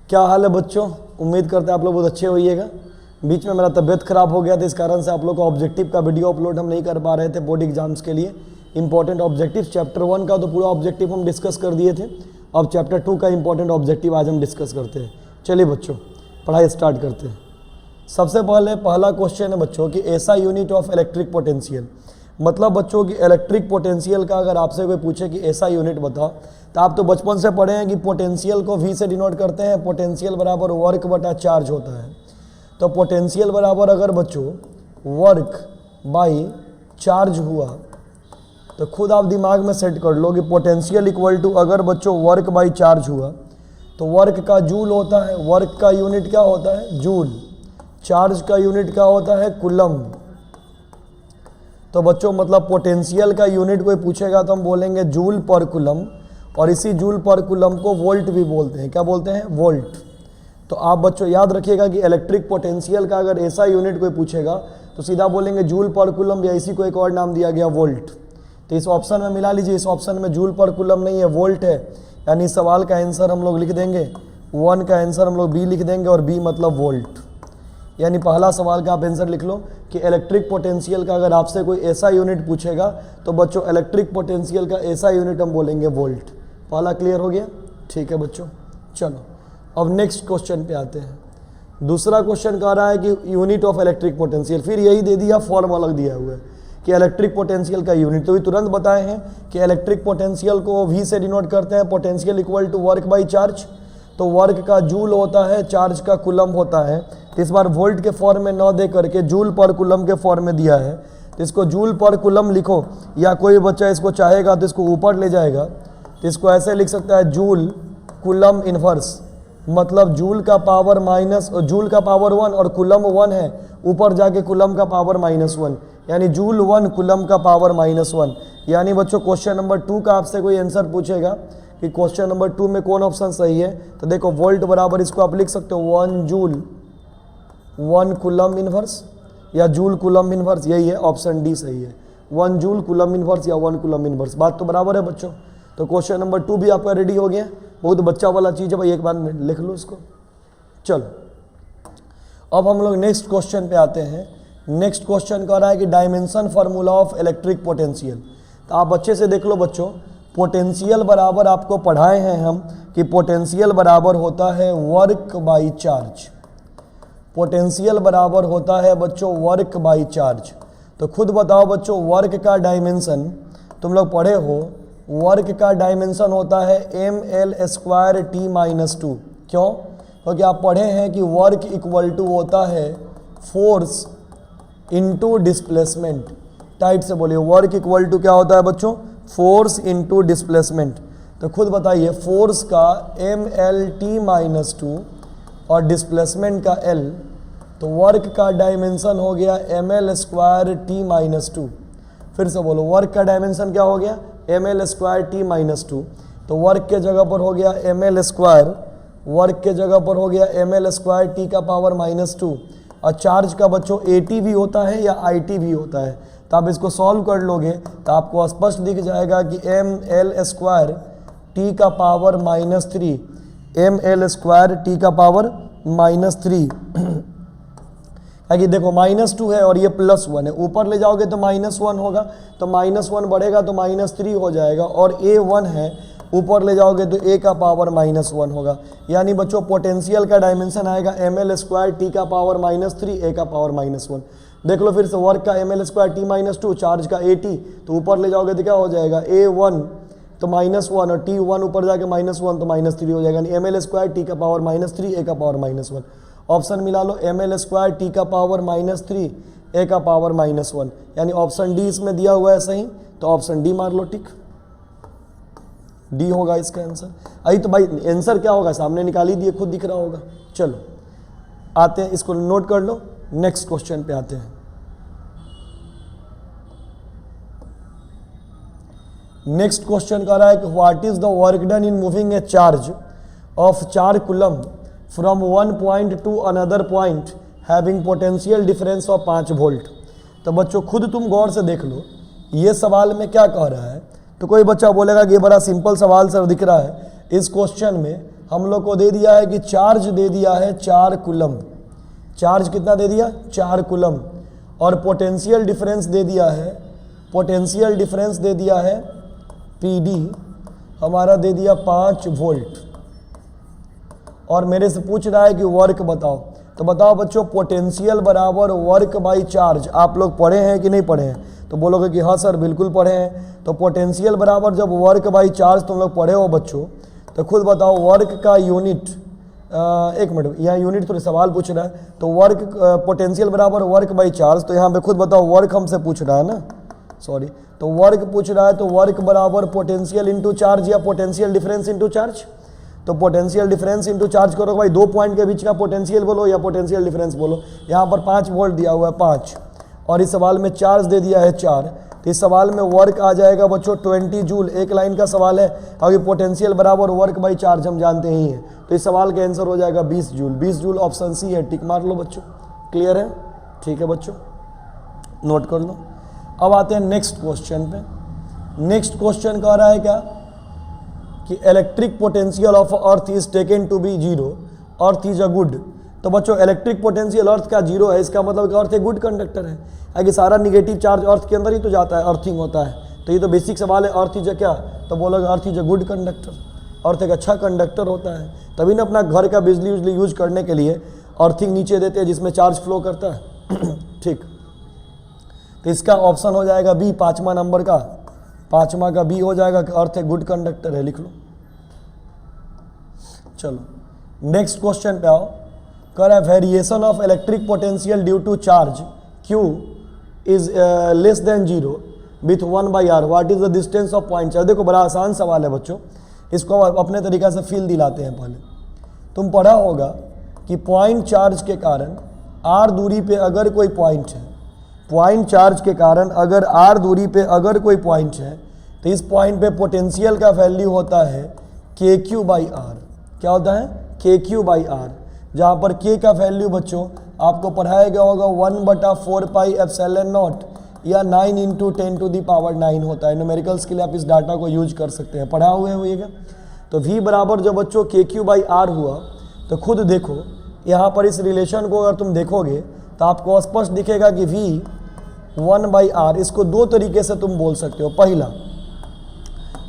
क्या हाल है बच्चों? उम्मीद करते हैं आप लोग बहुत अच्छे होइएगा। बीच में मेरा तबीयत खराब हो गया था, इस कारण से आप लोग को ऑब्जेक्टिव का वीडियो अपलोड हम नहीं कर पा रहे थे बोर्ड एग्जाम्स के लिए। इंपॉर्टेंट ऑब्जेक्टिव चैप्टर 1 का तो पूरा ऑब्जेक्टिव हम डिस्कस कर दिए थे। अब चैप्टर 2 का इंपॉर्टेंट ऑब्जेक्टिव आज हम डिस्कस करते हैं। चलिए बच्चों पढ़ाई स्टार्ट करते हैं। सबसे पहला क्वेश्चन है बच्चों कि ऐसा यूनिट ऑफ इलेक्ट्रिक पोटेंशियल, मतलब बच्चों की इलेक्ट्रिक पोटेंशियल का अगर आपसे कोई पूछे कि ऐसा यूनिट बताओ, तो आप तो बचपन से पढ़े हैं कि पोटेंशियल को V से डिनोट करते हैं। पोटेंशियल बराबर वर्क बटा चार्ज होता है। तो पोटेंशियल बराबर अगर बच्चों वर्क बाई चार्ज हुआ तो खुद आप दिमाग में सेट कर लो कि पोटेंशियल इक्वल टू अगर बच्चों वर्क बाई चार्ज हुआ तो वर्क का जूल होता है। वर्क का यूनिट क्या होता है? जूल। चार्ज का यूनिट क्या होता है? कूलम। तो बच्चों मतलब पोटेंशियल का यूनिट कोई पूछेगा तो हम बोलेंगे जूल पर कूलम, और इसी जूल पर कूलम को वोल्ट भी बोलते हैं। क्या बोलते हैं? वोल्ट। तो आप बच्चों याद रखिएगा कि इलेक्ट्रिक पोटेंशियल का अगर ऐसा यूनिट कोई पूछेगा तो सीधा बोलेंगे जूल पर कूलम, या इसी को एक और नाम दिया गया वोल्ट। तो इस ऑप्शन में मिला लीजिए, इस ऑप्शन में जूल पर कूलम नहीं है, वोल्ट है। यानी इस सवाल का आंसर हम लोग लिख देंगे 1 का आंसर हम लोग बी लिख देंगे, और बी मतलब वोल्ट। यानी पहला सवाल का आप आंसर लिख लो कि इलेक्ट्रिक पोटेंशियल का अगर आपसे कोई ऐसा यूनिट पूछेगा तो बच्चों इलेक्ट्रिक पोटेंशियल का ऐसा यूनिट हम बोलेंगे वोल्ट। पहला क्लियर हो गया? ठीक है बच्चों, चलो अब नेक्स्ट क्वेश्चन पे आते हैं। दूसरा क्वेश्चन कह रहा है कि यूनिट ऑफ इलेक्ट्रिक पोटेंशियल, फिर यही दे दिया, फॉर्म अलग दिया हुआ है कि इलेक्ट्रिक पोटेंशियल का यूनिट। तो ये तुरंत बताए हैं कि इलेक्ट्रिक पोटेंशियल को V से डिनोट करते हैं। Potential equal to work by charge, तो वर्क का जूल होता है, चार्ज का कूलम होता है। तो इस बार वोल्ट के फॉर्म में न दे करके जूल पर कूलम के फॉर्म में दिया है, तो इसको जूल पर कूलम लिखो, या कोई बच्चा इसको चाहेगा तो इसको ऊपर ले जाएगा, तो इसको ऐसे लिख सकता है जूल कूलम इन्वर्स, मतलब जूल का पावर माइनस, जूल का पावर 1 और कूलम 1 है, ऊपर जाके कूलम का पावर -1, यानी जूल 1 कूलम का पावर -1। यानी बच्चों क्वेश्चन नंबर 2 का आपसे कोई आंसर पूछेगा कि क्वेश्चन नंबर 2 में कौन ऑप्शन सही है, तो देखो वोल्ट बराबर इसको आप लिख सकते हो 1 जूल 1 कूलम इन्वर्स, या जूल कूलम इन्वर्स, यही है ऑप्शन डी सही है। 1 जूल कूलम इन्वर्स या 1 कूलम इन्वर्स, बात तो बराबर है बच्चों। तो क्वेश्चन नंबर 2 भी आपका रेडी हो गया। बहुत बच्चा वाला चीज़ है भाई, एक बार में लिख लो इसको। चलो अब हम लोग नेक्स्ट क्वेश्चन पे आते हैं। नेक्स्ट क्वेश्चन कह रहा है कि dimension formula of electric potential. तो आप अच्छे से देख लो बच्चों, पोटेंशियल बराबर आपको पढ़ाए हैं हम कि पोटेंशियल बराबर होता है वर्क बाई चार्ज। पोटेंशियल बराबर होता है बच्चों वर्क बाई चार्ज। तो खुद बताओ बच्चों, वर्क का डायमेंशन तुम लोग पढ़े हो, वर्क का डायमेंशन होता है ml² t-2। क्यों? क्योंकि आप पढ़े हैं कि वर्क इक्वल टू होता है फोर्स इनटू डिस्प्लेसमेंट। टाइट से बोलिए, वर्क इक्वल टू क्या होता है बच्चों? Force into displacement. तो खुद बताइए, फोर्स का mlt-2 और डिस्प्लेसमेंट का L, तो वर्क का डायमेंशन हो गया ml² t-2। फिर से बोलो, वर्क का डायमेंशन क्या हो गया? ml² t-2। तो वर्क के जगह पर हो गया ml², वर्क के जगह पर हो गया ml² t का पावर -2। और चार्ज का बच्चों AT भी होता है या IT भी होता है। तो आप इसको सॉल्व कर लोगे तो आपको स्पष्ट दिख जाएगा कि ml² t का पावर -3, ml² t का पावर -3 है कि देखो -2 है और ये +1 है, ऊपर ले जाओगे तो -1 होगा, तो -1 बढ़ेगा तो -3 हो जाएगा, और a 1 है, ऊपर ले जाओगे तो a का पावर -1 होगा। यानी बच्चों पोटेंशियल का डायमेंशन आएगा ml² t का पावर -3, a का पावर -1। देख लो फिर से, वर्क का ml² t-2, चार्ज का AT, तो ऊपर ले जाओगे तो क्या हो जाएगा? a 1 तो -1 और t1 ऊपर जाके -1 तो -3 हो जाएगा, यानी ml² t का पावर -3, a का पावर -1। ऑप्शन मिला लो, ml² t का पावर -3, a का पावर -1, यानी ऑप्शन डी इसमें दिया हुआ है सही, तो ऑप्शन डी मार लो टिक, डी होगा इसका आंसर। अभी तो भाई आंसर क्या होगा सामने निकाल ही दिए, खुद दिख रहा होगा। चलो आते हैं, इसको नोट कर लो, नेक्स्ट क्वेश्चन पे आते हैं। नेक्स्ट क्वेश्चन कह रहा है कि what is the work done in moving A charge of 4 coulomb from 1 point two another point having potential difference of 5 volt. तो बच्चों खुद तुम गौर से देख लो, ये सवाल में क्या कह रहा है। तो कोई बच्चा बोलेगा कि ये बड़ा सिंपल सवाल सर दिख रहा है, इस क्वेश्चन में हम लोग को दे दिया है कि चार्ज दे दिया है 4 कूलम। चार्ज कितना दे दिया? 4 कूलम। और पोटेंशियल डिफरेंस दे दिया है, पोटेंशियल डिफरेंस दे दिया है PD हमारा दे दिया 5 वोल्ट। और मेरे से पूछ रहा है कि वर्क बताओ। तो बताओ बच्चों, पोटेंशियल बराबर वर्क बाई चार्ज आप लोग पढ़े हैं कि नहीं पढ़े हैं? तो बोलोगे कि हाँ सर बिल्कुल पढ़े हैं। तो पोटेंशियल बराबर जब वर्क बाई चार्ज तुम लोग पढ़े हो बच्चों, तो खुद बताओ वर्क का यूनिट, एक मिनट, यहाँ यूनिट थोड़े सवाल पूछ रहा है। तो वर्क पोटेंशियल बराबर वर्क बाई चार्ज, तो यहाँ पे खुद बताओ वर्क हमसे पूछ रहा है ना, सॉरी, तो वर्क पूछ रहा है। तो वर्क बराबर पोटेंशियल इंटू चार्ज या पोटेंशियल डिफरेंस इंटू चार्ज। तो पोटेंशियल डिफरेंस इंटू चार्ज करो भाई, 2 पॉइंट के बीच का पोटेंशियल बोलो या पोटेंशियल डिफरेंस बोलो। यहाँ पर 5 वोल्ट दिया हुआ है 5, और इस सवाल में चार्ज दे दिया है 4। तो इस सवाल में वर्क आ जाएगा बच्चों 20 जूल। एक लाइन का सवाल है, अभी पोटेंशियल बराबर वर्क बाई चार्ज हम जानते ही हैं। तो इस सवाल का आंसर हो जाएगा 20 जूल। 20 जूल ऑप्शन सी है, टिक मार लो बच्चों। क्लियर है? ठीक है बच्चों, नोट कर लो। अब आते हैं नेक्स्ट क्वेश्चन पे। नेक्स्ट क्वेश्चन कह रहा है क्या कि electric potential of earth is taken to be 0, earth is a good. तो बच्चों इलेक्ट्रिक पोटेंशियल अर्थ का 0 है, इसका मतलब कि अर्थ एक गुड कंडक्टर है। आगे सारा निगेटिव चार्ज अर्थ के अंदर ही तो जाता है, अर्थिंग होता है। तो ये तो बेसिक सवाल है, अर्थ इज अ क्या? तो बोलोगे earth is a good conductor, earth एक अच्छा कंडक्टर होता है। तभी ना अपना घर का बिजली उजली यूज करने के लिए अर्थिंग नीचे देते हैं जिसमें चार्ज फ्लो करता है। ठीक, तो इसका ऑप्शन हो जाएगा बी, 5वां नंबर का, 5वां का बी हो जाएगा कि अर्थ एक गुड कंडक्टर है। लिख लो। चलो नेक्स्ट क्वेश्चन पे आओ। कर है variation of electric potential due to charge Q is less than 0 with 1/r, what is the distance of point charge. देखो बड़ा आसान सवाल है बच्चों, इसको अपने तरीका से फील दिलाते हैं। पहले तुम पढ़ा होगा कि पॉइंट चार्ज के कारण r दूरी पे अगर कोई पॉइंट है, पॉइंट चार्ज के कारण अगर r दूरी पे अगर कोई पॉइंट है, तो इस पॉइंट पे पोटेंशियल का वैल्यू होता है KQ/r। क्या होता है? KQ/r, जहाँ पर K का वैल्यू बच्चों आपको पढ़ाया गया होगा 1/4πε0 या 9 × 10⁹ होता है। न्यूमेरिकल्स के लिए आप इस डाटा को यूज कर सकते हैं, पढ़ा हुए होइएगा। तो V बराबर जब बच्चों KQ/r हुआ, तो खुद देखो यहाँ पर इस रिलेशन को अगर तुम देखोगे तो आपको स्पष्ट दिखेगा कि V 1/r, इसको 2 तरीके से तुम बोल सकते हो।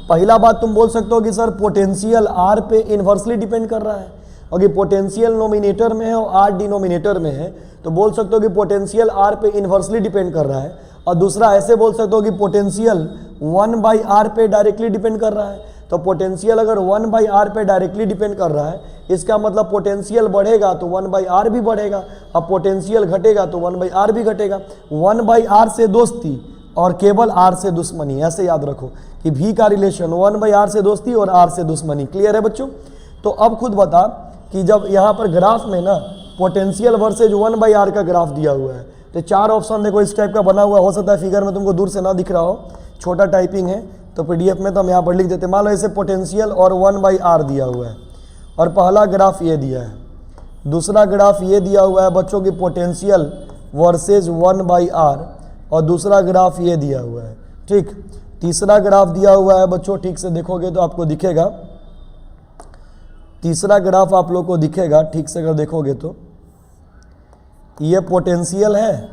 पहला बात तुम बोल सकते हो कि सर पोटेंशियल r पे इन्वर्सली डिपेंड कर रहा है, और कि पोटेंशियल नोमिनेटर में है और r डिनोमिनेटर में है, तो बोल सकते हो कि पोटेंशियल r पे इन्वर्सली डिपेंड कर रहा है। और दूसरा ऐसे बोल सकते हो कि पोटेंशियल 1/r पे डायरेक्टली डिपेंड कर रहा है। तो पोटेंशियल अगर 1/r पे डायरेक्टली डिपेंड कर रहा है, इसका मतलब पोटेंशियल बढ़ेगा तो 1/r भी बढ़ेगा, अब पोटेंशियल घटेगा तो 1/r भी घटेगा। 1/r से दोस्ती और केवल r से दुश्मनी, ऐसे याद रखो कि V का रिलेशन 1/r से दोस्ती और r से दुश्मनी। क्लियर है बच्चों? तो अब खुद बता कि जब यहाँ पर ग्राफ में ना पोटेंशियल वर्सेज 1/r का ग्राफ दिया हुआ है, तो 4 ऑप्शन देखो इस टाइप का बना हुआ, हो सकता है फिगर में तुमको दूर से ना दिख रहा हो, छोटा टाइपिंग है, तो PDF में तो हम यहाँ पर लिख देते। मान लो ऐसे पोटेंशियल और 1/r दिया हुआ है, और पहला ग्राफ ये दिया है, दूसरा ग्राफ ये दिया हुआ है बच्चों की पोटेंशियल वर्सेज 1/r, और दूसरा ग्राफ ये दिया हुआ है। ठीक, तीसरा ग्राफ दिया हुआ है बच्चों, ठीक से देखोगे तो आपको दिखेगा, तीसरा ग्राफ आप लोग को दिखेगा ठीक से अगर देखोगे तो ये पोटेंशियल है,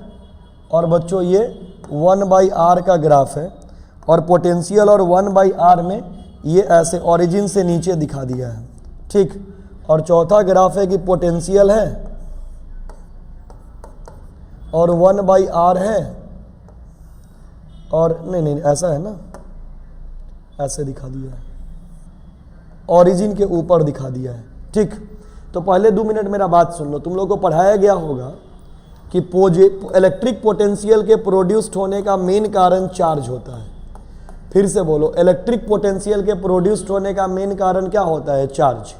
और बच्चों ये 1/r का ग्राफ है, और पोटेंशियल और 1/r में ये ऐसे ओरिजिन से नीचे दिखा दिया है। ठीक, और चौथा ग्राफ है कि पोटेंशियल है और 1/r है, और नहीं ऐसा है ना, ऐसे दिखा दिया है, ओरिजिन के ऊपर दिखा दिया है। ठीक, तो पहले 2 मिनट मेरा बात सुन लो। तुम लोग को पढ़ाया गया होगा कि इलेक्ट्रिक पोटेंशियल के प्रोड्यूस्ड होने का मेन कारण चार्ज होता है। फिर से बोलो, इलेक्ट्रिक पोटेंशियल के प्रोड्यूस्ड होने का मेन कारण क्या होता है? चार्ज।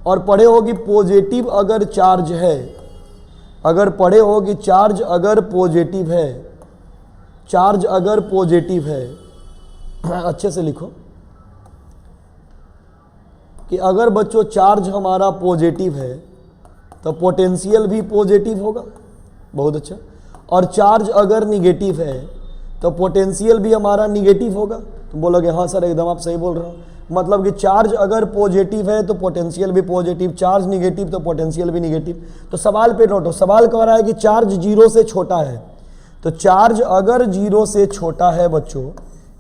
और पढ़े हो कि पॉजिटिव अगर चार्ज है, अगर पढ़े हो कि चार्ज अगर पॉजिटिव है, चार्ज अगर पॉजिटिव है, अच्छे से लिखो कि अगर बच्चों चार्ज हमारा पॉजिटिव है तो पोटेंशियल भी पॉजिटिव होगा। बहुत अच्छा। और चार्ज अगर निगेटिव है तो पोटेंशियल भी हमारा निगेटिव होगा। तो बोलोगे हाँ सर एकदम आप सही बोल रहे हो। मतलब कि चार्ज अगर पॉजिटिव है तो पोटेंशियल भी पॉजिटिव, चार्ज निगेटिव तो पोटेंशियल भी निगेटिव। तो सवाल पे नोट हो, सवाल कह रहा है कि चार्ज 0 से छोटा है। तो चार्ज अगर 0 से छोटा है बच्चों,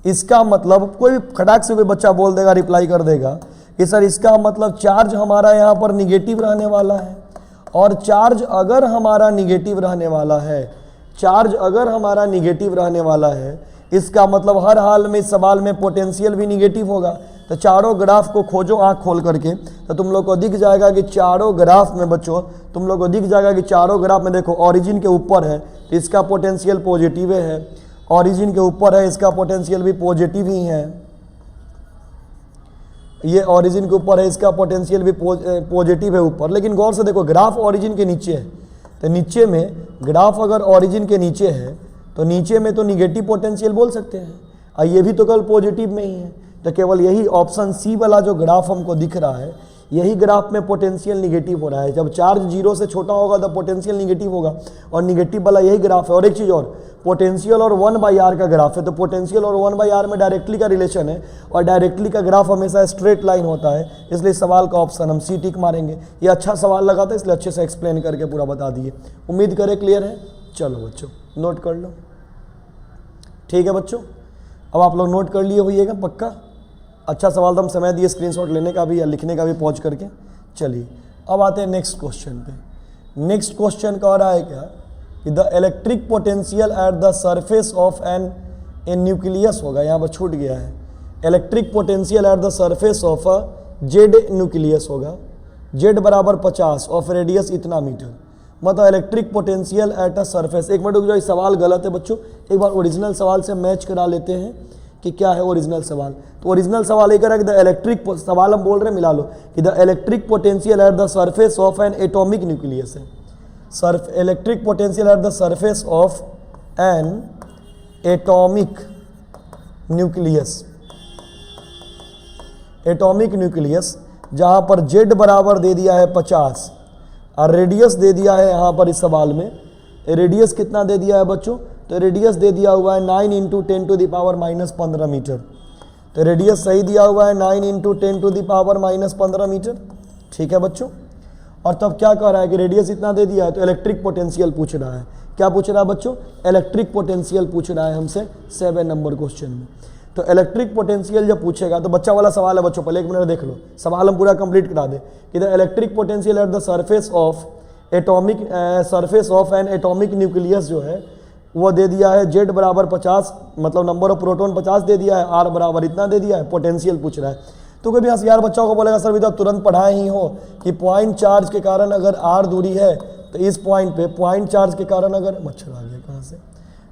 इसका मतलब कोई भी खटाक से कोई बच्चा बोल देगा, रिप्लाई कर देगा कि सर इसका मतलब चार्ज हमारा यहाँ पर निगेटिव रहने वाला है। और चार्ज अगर हमारा निगेटिव रहने वाला है, चार्ज अगर हमारा निगेटिव रहने वाला है, इसका मतलब हर हाल में इस सवाल में पोटेंशियल भी निगेटिव होगा। तो चारों ग्राफ को खोजो आंख खोल करके, तो तुम लोग को दिख जाएगा कि चारों ग्राफ में बच्चों, तुम लोग को दिख जाएगा कि चारों ग्राफ में देखो ओरिजिन के ऊपर है तो इसका पोटेंशियल पॉजिटिव है, ओरिजिन के ऊपर है इसका पोटेंशियल भी पॉजिटिव ही है, ये ओरिजिन के ऊपर है इसका पोटेंशियल भी पॉजिटिव है ऊपर। लेकिन गौर से देखो ग्राफ ओरिजिन के नीचे है, तो नीचे में ग्राफ अगर ओरिजिन के नीचे है तो नीचे में तो निगेटिव पोटेंशियल बोल सकते हैं, और ये भी तो केवल पॉजिटिव में ही है। तो केवल यही ऑप्शन सी वाला जो ग्राफ हमको दिख रहा है, यही ग्राफ में पोटेंशियल निगेटिव हो रहा है। जब चार्ज 0 से छोटा होगा तो पोटेंशियल निगेटिव होगा, और निगेटिव वाला यही ग्राफ है। और एक चीज़ और, पोटेंशियल और 1/r का ग्राफ है, तो पोटेंशियल और 1/r में डायरेक्टली का रिलेशन है, और डायरेक्टली का ग्राफ हमेशा स्ट्रेट लाइन होता है। इसलिए सवाल का ऑप्शन हम सी टिक मारेंगे। ये अच्छा सवाल लगा था, इसलिए अच्छे से एक्सप्लेन करके पूरा बता दिए। उम्मीद करें क्लियर है। चलो बच्चों नोट कर लो, ठीक है बच्चों। अब आप लोग नोट कर लिए होइएगा पक्का। अच्छा सवाल तो हम समय दिए स्क्रीनशॉट लेने का भी या लिखने का भी पहुँच करके। चलिए अब आते हैं नेक्स्ट क्वेश्चन पे। नेक्स्ट क्वेश्चन कह रहा है क्या कि the electric potential at the surface of an nucleus होगा, यहाँ पर छूट गया है। Electric potential at the surface of a Z nucleus होगा, जेड बराबर 50 ऑफ रेडियस इतना मीटर। मतलब electric potential at a surface. एक मिनट रुक जाओ, ये सवाल गलत है बच्चों, एक बार ओरिजिनल सवाल से मैच करा लेते हैं कि क्या है ओरिजिनल सवाल। तो ओरिजिनल सवाल एक है कि द इलेक्ट्रिक, सवाल हम बोल रहे हैं मिला लो, कि the electric potential at the surface of an atomic nucleus है। Electric potential at the surface of an atomic nucleus, atomic nucleus जहाँ पर जेड बराबर दे दिया है 50 और रेडियस दे दिया है यहाँ पर इस सवाल में, रेडियस कितना दे दिया है बच्चों, तो रेडियस दे दिया हुआ है 9 × 10⁻⁻15 मीटर। तो रेडियस सही दिया हुआ है 9 × 10⁻⁻15 मीटर, ठीक है बच्चों। और तब क्या कह रहा है कि रेडियस इतना दे दिया है, तो इलेक्ट्रिक पोटेंशियल पूछ रहा है। क्या पूछ रहा है बच्चों, इलेक्ट्रिक पोटेंशियल पूछ रहा है हमसे 7 नंबर क्वेश्चन में। तो इलेक्ट्रिक पोटेंशियल जब पूछेगा तो बच्चा वाला सवाल है बच्चों, पहले 1 मिनट देख लो, सवाल हम पूरा कंप्लीट करा दे कि the electric potential at the surface of atomic, surface of an atomic nucleus जो है वो दे दिया है जेड बराबर 50, मतलब नंबर ऑफ प्रोटॉन 50 दे दिया है, आर बराबर इतना दे दिया है, पोटेंशियल पूछ रहा है। तो कोई भी होशियार बच्चों को बोलेगा सर भी तो तुरंत पढ़ाए ही हो कि पॉइंट चार्ज के कारण अगर आर दूरी है तो इस पॉइंट पे पॉइंट चार्ज के कारण अगर, मच्छर आ गया कहाँ से,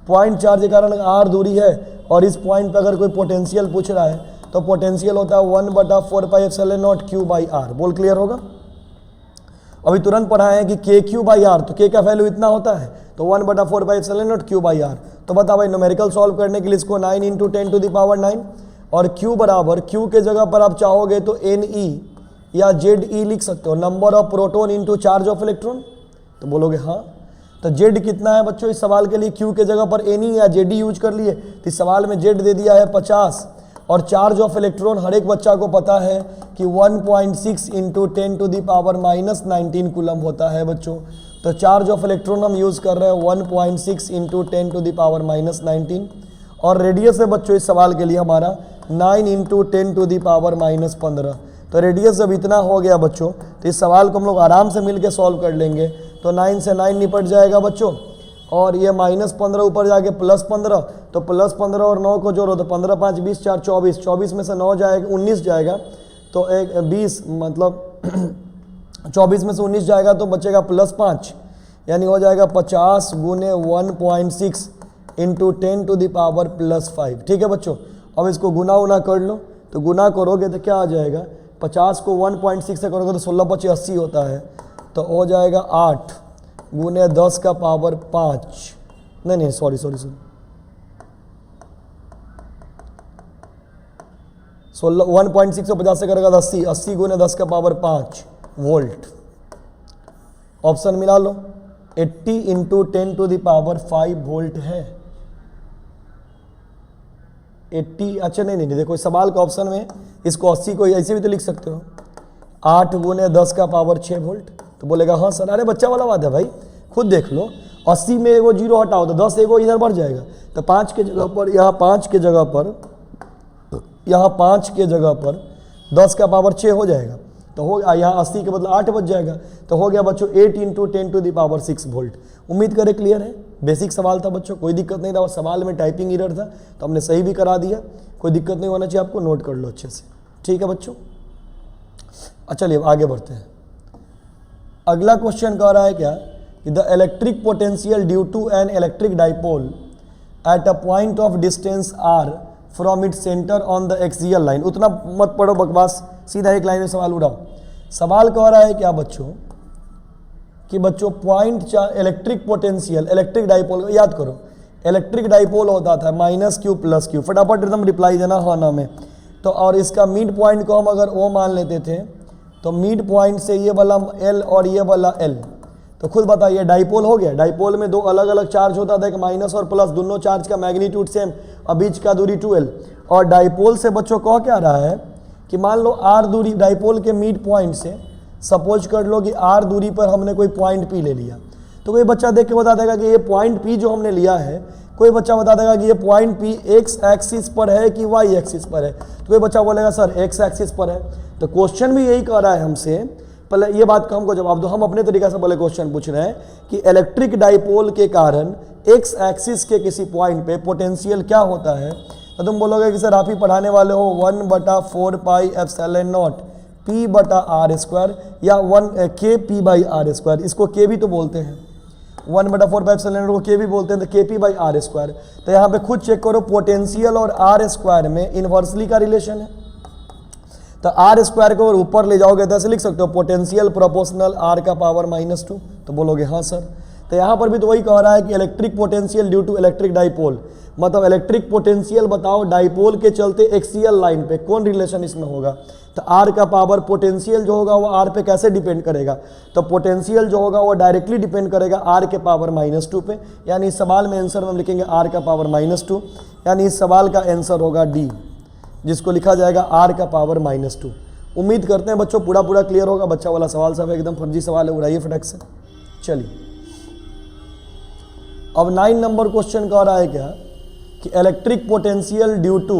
पॉइंट चार्ज के कारण आर दूरी है और इस पॉइंट पे अगर कोई पोटेंशियल पूछ रहा है तो पोटेंशियल होता है 1/4πε0 Q/r। बोल क्लियर होगा। अभी तुरंत पढ़ा है कि KQ/r, तो K का वैल्यू इतना होता है तो 1/4πε0 Q/r। तो बता भाई न्यूमेरिकल सॉल्व करने के लिए इसको 9 × 10⁻9 और Q बराबर, Q के जगह पर आप चाहोगे तो Ne या ZE लिख सकते हो, number of proton into charge of electron. तो बोलोगे हाँ, तो Z कितना है बच्चों इस सवाल के लिए, Q के जगह पर Ne या ZE यूज कर लिए, तो इस सवाल में Z दे दिया है 50 और चार्ज ऑफ इलेक्ट्रॉन हर एक बच्चा को पता है कि 1.6 × 10⁻⁻19 कूलम होता है बच्चों। तो चार्ज ऑफ इलेक्ट्रॉन हम यूज़ कर रहे हैं 1.6 × 10⁻⁻19 और रेडियस है बच्चों इस सवाल के लिए हमारा 9 × 10⁻15। तो रेडियस जब इतना हो गया बच्चों तो इस सवाल को हम लोग आराम से मिल के सॉल्व कर लेंगे। तो 9 से 9 निपट जाएगा बच्चों और ये -15 ऊपर जाके +15, तो +15 और 9 को जोड़ो तो 15 × 5 = 20, 4 = 24, 24 में से 9 जाएगा 19 जाएगा तो 20, मतलब 24 में से 19 जाएगा तो बचेगा +5, यानी हो जाएगा 50 × 1.6 × 10⁻5। ठीक है बच्चों। अब इसको गुना उना कर लो, तो गुना करोगे तो क्या आ जाएगा, 50 को 1.6 से करोगे तो 16 × 5 = 80 होता है, तो हो जाएगा 8 × 10⁻5, नहीं सॉरी 16 1.6 से 50 से करेगा तो 80, 80 × 10⁻5 वोल्ट। ऑप्शन मिला लो, 80 × 10⁻5 वोल्ट है। 80, अच्छा नहीं नहीं देखो सवाल का ऑप्शन में इसको 80 को ऐसे भी तो लिख सकते हो, 8 गुने 10 का पावर 6 वोल्ट। तो बोलेगा हाँ सर, अरे बच्चा वाला बात है भाई, खुद देख लो 80 में एगो जीरो हटाओ तो 10 एगो इधर बढ़ जाएगा, तो 5 के जगह पर यहाँ 5 के जगह पर यहाँ 5 के जगह पर 10 का पावर 6 हो जाएगा, तो हो गया यहाँ 80 के बदले 8 बच जाएगा, तो हो गया बच्चों 8 into 10 to the power 6 volt. उम्मीद करें क्लियर है, बेसिक सवाल था बच्चों, कोई दिक्कत नहीं था, बस सवाल में टाइपिंग एरर था तो हमने सही भी करा दिया, कोई दिक्कत नहीं होना चाहिए आपको, नोट कर लो अच्छे से, ठीक है बच्चों। अच्छा चलिए आगे बढ़ते हैं। अगला क्वेश्चन कह रहा है क्या कि the electric potential due to an electric dipole at a point of distance R from it centre on the axial line. उतना मत पढ़ो बकवास, सीधा एक लाइन में सवाल उड़ाओ। सवाल कह रहा है क्या बच्चों कि बच्चों point electric potential, electric dipole याद करो, इलेक्ट्रिक डाइपोल होता था -q + q, फटाफट एकदम रिप्लाई देना हाँ ना में। तो और इसका मिड पॉइंट को हम अगर O मान लेते थे तो मिड पॉइंट से ये वाला L और ये वाला L, तो खुद बताइए डाइपोल हो गया। डाइपोल में दो अलग अलग चार्ज होता था, एक माइनस और प्लस, दोनों चार्ज का मैग्नीट्यूड सेम और बीच का दूरी 2L। और डाइपोल से बच्चों कह क्या रहा है कि मान लो R दूरी डाइपोल के मिड पॉइंट से, सपोज कर लो कि R दूरी पर हमने कोई पॉइंट P ले लिया, तो कोई बच्चा देख के बता देगा कि ये पॉइंट P जो हमने लिया है, कोई बच्चा बता देगा कि ये पॉइंट P x एक्सिस पर है कि y एक्सिस पर है, तो कोई बच्चा बोलेगा सर x एक्सिस पर है। तो क्वेश्चन भी यही कह रहा है हमसे, पहले ये बात का हमको जवाब दो, हम अपने तरीके से पहले क्वेश्चन पूछ रहे हैं कि इलेक्ट्रिक डाइपोल के कारण x एक्सिस के किसी पॉइंट पे पोटेंशियल क्या होता है। तो तुम बोलोगे कि सर आप ही पढ़ाने वाले हो 1/4 पाई एप्सिलॉन नॉट P/r² या 1 Kp/r², इसको K भी तो बोलते हैं, 1/4 पाई एप्सिलॉन नॉट को K भी बोलते हैं, तो Kp/r²। तो यहाँ पे खुद चेक करो, पोटेंशियल और r² में इन्वर्सली का रिलेशन है, तो r² को ऊपर ले जाओगे तो ऐसे लिख सकते हो पोटेंशियल प्रोपोर्शनल r का पावर -2, तो बोलोगे हाँ सर। तो यहाँ पर भी तो वही कह रहा है कि electric potential due to electric dipole, मतलब इलेक्ट्रिक पोटेंशियल बताओ डाइपोल के चलते एक्सियल लाइन पे कौन रिलेशन इसमें होगा। तो r का पावर पोटेंशियल जो होगा वो r पे कैसे डिपेंड करेगा, तो पोटेंशियल जो होगा वो डायरेक्टली डिपेंड करेगा r के पावर -2 पे, यानी इस सवाल में आंसर में हम लिखेंगे r का पावर -2, यानी इस सवाल का आंसर होगा D, जिसको लिखा जाएगा r का पावर -2। उम्मीद करते हैं बच्चों पूरा क्लियर होगा। बच्चा वाला सवाल सब एकदम फर्जी सवाल है, उड़ाइए फटक से। चलिए अब 9 नंबर क्वेश्चन कह रहा है क्या कि electric potential due to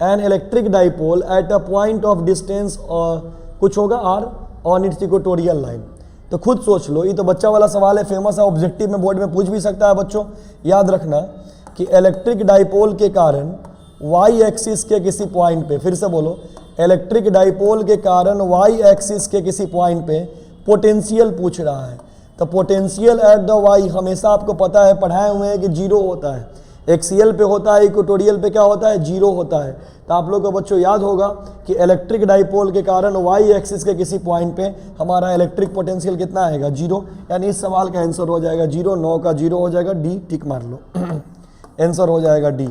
an electric dipole at a point of distance कुछ होगा r on its equatorial line. तो खुद सोच लो, ये तो बच्चा वाला सवाल है, फेमस है, ऑब्जेक्टिव में बोर्ड में पूछ भी सकता है बच्चों। याद रखना कि इलेक्ट्रिक डाइपोल के कारण y एक्सिस के किसी पॉइंट पे, फिर से बोलो, इलेक्ट्रिक डाइपोल के कारण y एक्सिस के किसी पॉइंट पे पोटेंशियल पूछ रहा है। तो पोटेंशियल एट द y हमेशा आपको पता है, पढ़ाए हुए हैं कि 0 होता है, एक्सियल पे होता है, इक्वेटोरियल पे क्या होता है 0 होता है। तो आप लोग को बच्चों याद होगा कि इलेक्ट्रिक डाइपोल के कारण y एक्सिस के किसी पॉइंट पे हमारा इलेक्ट्रिक पोटेंशियल कितना आएगा 0, यानी इस सवाल का आंसर हो जाएगा 0, 9 का 0 हो जाएगा, डी टिक मार लो आंसर हो जाएगा डी।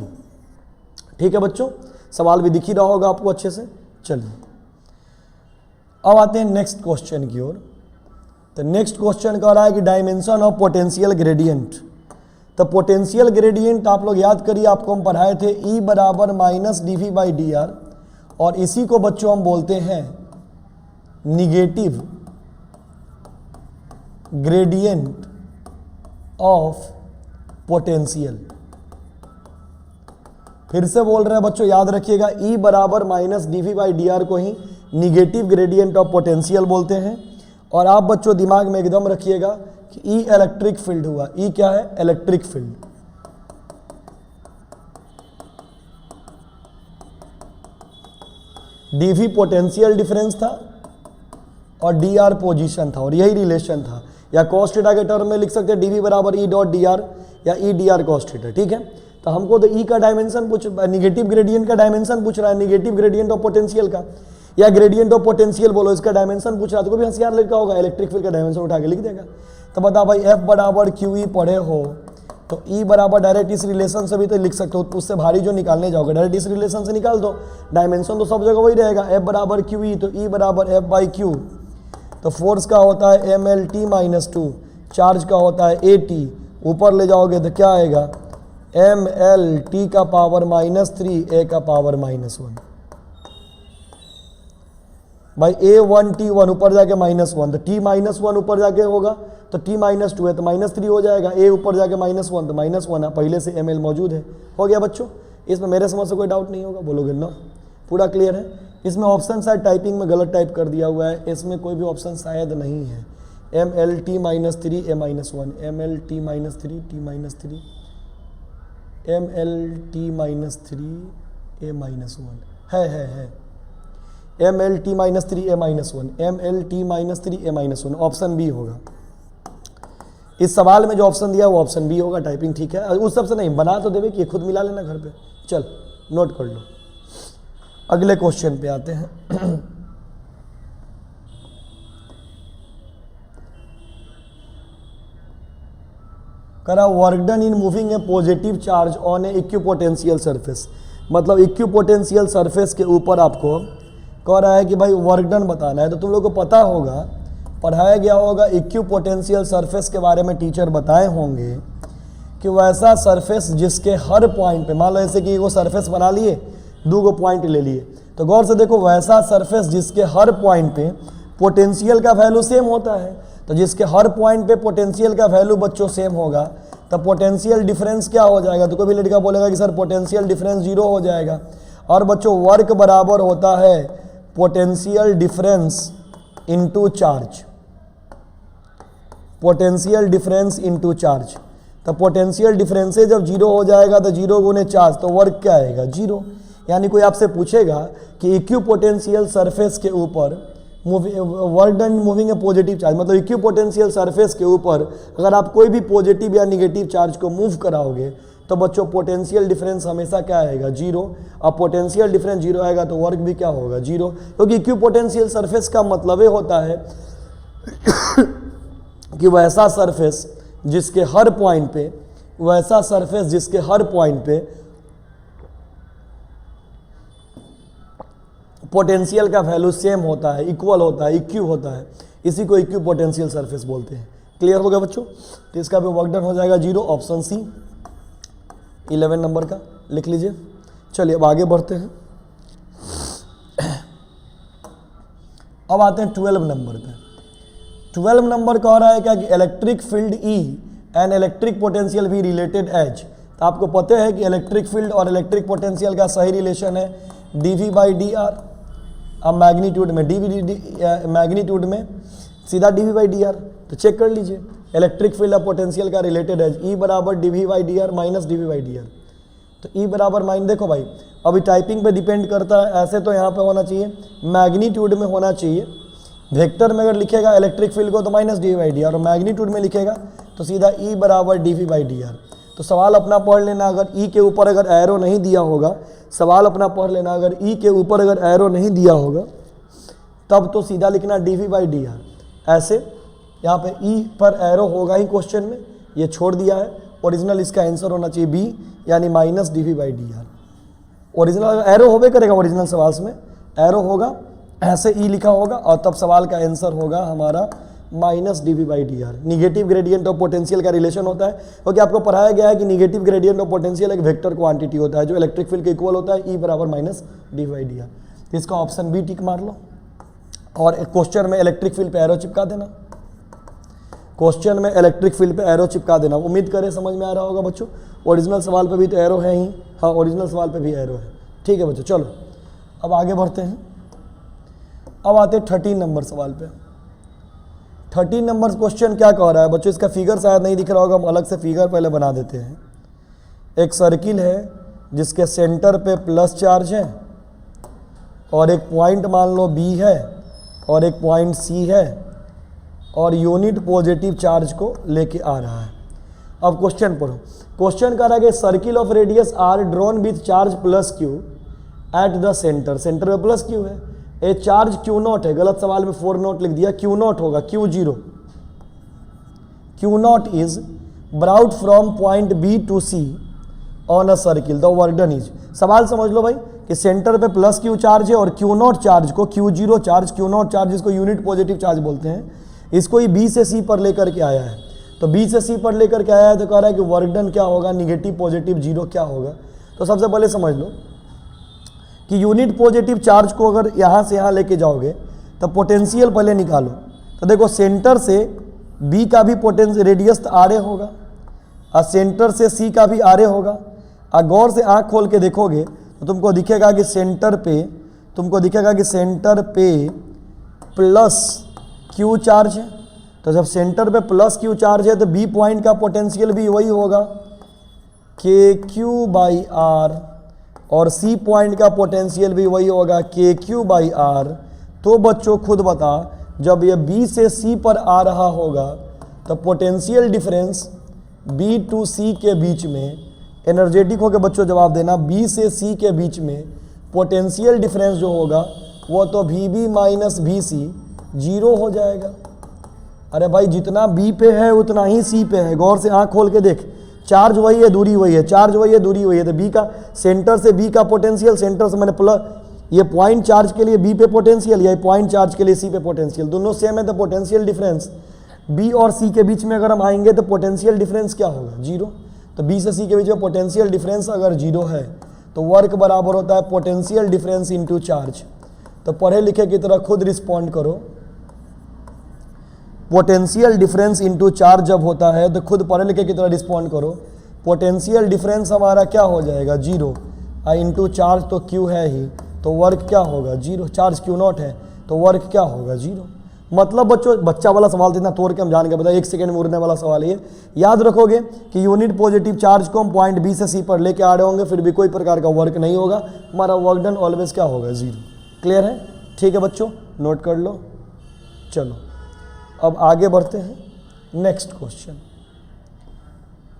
ठीक है बच्चों, सवाल भी दिख ही रहा होगा आपको अच्छे से। चलिए अब आते हैं नेक्स्ट क्वेश्चन की ओर। तो नेक्स्ट क्वेश्चन कह रहा है कि डायमेंशन ऑफ पोटेंशियल ग्रेडियंट। तो पोटेंशियल ग्रेडियंट आप लोग याद करिए, आपको हम पढ़ाए थे E बराबर -dV/dr, और इसी को बच्चों हम बोलते हैं निगेटिव ग्रेडियंट ऑफ पोटेंशियल। फिर से बोल रहे हैं बच्चों, याद रखिएगा E बराबर -dV/dr को ही निगेटिव ग्रेडियंट ऑफ पोटेंशियल बोलते हैं। और आप बच्चों दिमाग में एकदम रखिएगा कि E इलेक्ट्रिक फील्ड हुआ, E क्या है electric field, dV potential difference था और dr पोजीशन था, और यही रिलेशन था। या cos थीटा के टर्म में लिख सकते हैं dV बराबर E डॉट dr या E dr cos थीटा। ठीक है, तो हमको तो E का डायमेंशन पूछ, निगेटिव ग्रेडियंट का डायमेंशन पूछ रहा है, निगेटिव ग्रेडियंट ऑफ पोटेंशियल का, या ग्रेडियंट ऑफ पोटेंशियल बोलो, इसका डायमेंशन पूछ रहा है। तो कोई भी होशियार लड़का होगा इलेक्ट्रिक फील्ड का डायमेंशन उठा के लिख देगा। तो बता भाई F बराबर QE पढ़े हो तो E बराबर डायरेक्ट इस रिलेशन से भी तो लिख सकते हो, तो उससे भारी जो निकालने जाओगे डायरेक्ट इस रिलेशन से निकाल दो, डायमेंशन तो सब जगह वही रहेगा। F बराबर QE तो E बराबर F/Q। तो फोर्स का होता है mLT-2, चार्ज का होता है AT, ऊपर ले जाओगे तो क्या आएगा ml t का पावर -3 a का पावर -1। भाई a1t1 ऊपर जाके -1 तो t -1 ऊपर जाके होगा तो t -2 है तो -3 हो जाएगा। a ऊपर जाके -1 तो -1 है, पहले से ml मौजूद है। हो गया बच्चों, इसमें मेरे समझ से कोई डाउट नहीं होगा, बोलोगे ना? पूरा क्लियर है। इसमें ऑप्शन शायद टाइपिंग में गलत टाइप कर दिया हुआ है, इसमें कोई भी ऑप्शन शायद नहीं है। mlt -3 a -1 mlt -3 t -3 mlt -3 a -1 है mlt -3 a -1 mlt -3 a -1 option B होगा। इस सवाल में जो ऑप्शन दिया वो ऑप्शन बी होगा। टाइपिंग ठीक है, उस सबसे नहीं बना तो देवे कि खुद मिला लेना घर पे। चल नोट कर लो, अगले क्वेश्चन पे आते हैं। करा work done in moving A positive charge on A equipotential surface. मतलब इक्विपोटेंशियल सरफेस के ऊपर आपको कह रहा है कि भाई वर्क डन बताना है। तो तुम लोग को पता होगा, पढ़ाया गया होगा इक्विपोटेंशियल सरफेस के बारे में, टीचर बताए होंगे कि वैसा सरफेस जिसके हर पॉइंट पे, मान लो ऐसे कि वो सरफेस बना लिए, दो गो पॉइंट ले लिए, तो गौर से देखो वैसा सरफेस जिसके हर पॉइंट पे पोटेंशियल का वैल्यू सेम होता है। तो जिसके हर पॉइंट पे पोटेंशियल का वैल्यू बच्चों सेम होगा तो पोटेंशियल डिफरेंस क्या हो जाएगा? तो कोई भी लड़का बोलेगा कि सर पोटेंशियल डिफरेंस 0 हो जाएगा। और बच्चों वर्क बराबर होता है potential difference into charge, potential difference into charge. तो पोटेंशियल डिफरेंस जब 0 हो जाएगा तो 0 गुने चार्ज, तो वर्क क्या आएगा? 0। यानी कोई आपसे पूछेगा कि इक्विपोटेंशियल सरफेस के ऊपर वर्क डन मूविंग ए पॉजिटिव चार्ज, मतलब इक्विपोटेंशियल सरफेस के ऊपर अगर आप कोई भी पॉजिटिव या निगेटिव चार्ज को मूव कराओगे तो बच्चों पोटेंशियल डिफरेंस हमेशा क्या आएगा? 0। अब पोटेंशियल डिफरेंस 0 आएगा तो वर्क भी क्या होगा? 0। क्योंकि इक्विपोटेंशियल सरफेस का मतलब ये होता है कि वैसा सरफेस जिसके हर पॉइंट पे, वैसा सरफेस जिसके हर पॉइंट पे पोटेंशियल का वैल्यू सेम होता है, इक्वल होता है, इक्यू होता है, इसी को इक्यू पोटेंशियल सरफेस बोलते हैं। क्लियर हो गया बच्चों? तो इसका भी वर्क डन हो जाएगा 0, ऑप्शन सी 11 नंबर का लिख लीजिए। चलिए अब आगे बढ़ते हैं। अब आते हैं 12 नंबर पे। 12 नंबर कह रहा है क्या कि electric field E and electric potential भी रिलेटेड एज। तो आपको पता है कि इलेक्ट्रिक फील्ड और इलेक्ट्रिक पोटेंशियल का सही रिलेशन है dV/dr। अब मैग्नीट्यूड में मैग्नीट्यूड में सीधा dV/dr, तो चेक कर लीजिए इलेक्ट्रिक फील्ड और पोटेंशियल का रिलेटेड है E बराबर dV/dr माइनस dV/dr। तो E बराबर माइन, देखो भाई अभी टाइपिंग पे डिपेंड करता है, ऐसे तो यहाँ पे होना चाहिए मैग्नीट्यूड में होना चाहिए। वेक्टर में अगर लिखेगा इलेक्ट्रिक फील्ड को तो माइनस dV/dr, और मैग्नीट्यूड में लिखेगा तो सीधा E बराबर dV/dr। तो सवाल अपना पढ़ लेना, अगर E के ऊपर अगर एरो नहीं दिया होगा, सवाल अपना पढ़ लेना, अगर E के ऊपर अगर एरो नहीं दिया होगा तब तो सीधा लिखना dV/dr। ऐसे यहाँ पे E पर एरो होगा ही क्वेश्चन में, ये छोड़ दिया है। ओरिजिनल इसका आंसर होना चाहिए बी, यानी माइनस dV/dr। ओरिजिनल एरो होबे करेगा, ओरिजिनल सवाल में एरो होगा, ऐसे E लिखा होगा और तब सवाल का आंसर होगा हमारा minus dV/dr। Negative gradient of potential का रिलेशन होता है, क्योंकि आपको पढ़ाया गया है कि निगेटिव ग्रेडियंट ऑफ पोटेंशियल एक वेक्टर क्वांटिटी होता है जो इलेक्ट्रिक फील्ड के इक्वल होता है, E बराबर माइनस dV/dr। तो इसका ऑप्शन बी टिक मार लो और क्वेश्चन में इलेक्ट्रिक फील्ड पे एरो चिपका देना, क्वेश्चन में इलेक्ट्रिक फील्ड पे एरो चिपका देना। उम्मीद करें समझ में आ रहा होगा बच्चों। ओरिजिनल सवाल पे भी तो एरो है ही, हाँ ओरिजिनल सवाल पे भी एरो है। ठीक है बच्चों, चलो अब आगे बढ़ते हैं। अब आते हैं 13 नंबर सवाल पे। 13 नंबर क्वेश्चन क्या कह रहा है बच्चों, इसका फिगर शायद नहीं दिख रहा होगा, हम अलग से फिगर पहले बना देते हैं। एक सर्किल है जिसके सेंटर पे प्लस चार्ज है और एक पॉइंट मान लो बी है और एक पॉइंट सी है और यूनिट पॉजिटिव चार्ज को लेके आ रहा है। अब क्वेश्चन पढ़ो। क्वेश्चन कह रहा है कि circle of radius R drawn with charge plus Q at the centre, centre में प्लस क्यू है, ए चार्ज क्यू नॉट है, गलत सवाल में 4 नॉट लिख दिया, क्यू नॉट होगा Q0। Q nought is brought from point B to C on a circle, the work done is. सवाल समझ लो भाई कि सेंटर पे प्लस क्यू चार्ज है और क्यू नॉट चार्ज को Q0 charge, Q not charge जिसको यूनिट पॉजिटिव चार्ज बोलते हैं, इसको ही बी से सी पर लेकर के आया है। तो बी से सी पर लेकर के आया है तो कह रहा है कि वर्क डन क्या होगा, निगेटिव पॉजिटिव जीरो क्या होगा। तो सबसे पहले समझ लो कि यूनिट पॉजिटिव चार्ज को अगर यहाँ से यहाँ लेके जाओगे तो पोटेंशियल पहले निकालो। तो देखो सेंटर से बी का भी पोटेंशियल रेडियस तो आर ए होगा और सेंटर से सी का भी आर ए होगा। और गौर से आँख खोल के देखोगे तो तुमको दिखेगा कि सेंटर पे प्लस क्यू चार्ज है। तो जब सेंटर पे प्लस क्यू चार्ज है तो बी पॉइंट का पोटेंशियल भी वही होगा के क्यू बाई आर, और सी पॉइंट का पोटेंशियल भी वही होगा के क्यू बाई आर। तो बच्चों खुद बता, जब ये बी से सी पर आ रहा होगा तो पोटेंशियल डिफरेंस बी टू सी के बीच में, एनर्जेटिक होकर बच्चों जवाब देना, बी से सी के बीच में पोटेंशियल डिफरेंस जो होगा वो तो V B minus V C zero हो जाएगा। अरे भाई जितना बी पे है उतना ही सी पे है। गौर से आँख खोल के देख, चार्ज वही है दूरी वही है, चार्ज वही है दूरी वही है। तो बी का सेंटर से बी का पोटेंशियल, सेंटर से मैंने प्लस, ये पॉइंट चार्ज के लिए बी पे पोटेंशियल, या पॉइंट चार्ज के लिए सी पे पोटेंशियल, दोनों सेम है। तो पोटेंशियल डिफरेंस बी और सी के बीच में अगर हम आएंगे तो पोटेंशियल डिफरेंस क्या होगा, जीरो। तो बी से सी के बीच में पोटेंशियल डिफरेंस अगर जीरो है तो वर्क बराबर होता है पोटेंशियल डिफरेंस इनटू चार्ज। तो पढ़े लिखे की तरह खुद रिस्पॉन्ड करो। पोटेंशियल डिफरेंस इनटू चार्ज जब होता है तो खुद पढ़े लिखे की तरह रिस्पॉन्ड करो। पोटेंशियल डिफरेंस हमारा क्या हो जाएगा, जीरो, और इनटू चार्ज तो क्यू है ही, तो वर्क क्या होगा, जीरो। चार्ज क्यू नॉट है तो वर्क क्या होगा, जीरो। मतलब बच्चों बच्चा वाला सवाल इतना तोड़ के हम जान के बता, 1 सेकंड में उड़ने वाला सवाल है। याद रखोगे कि यूनिट पॉजिटिव चार्ज को हम पॉइंट बी से सी पर लेके आ रहे होंगे, फिर भी कोई प्रकार का वर्क नहीं होगा, हमारा वर्क डन ऑलवेज क्या होगा, जीरो। क्लियर है? ठीक है बच्चों, नोट कर लो। चलो अब आगे बढ़ते हैं नेक्स्ट क्वेश्चन।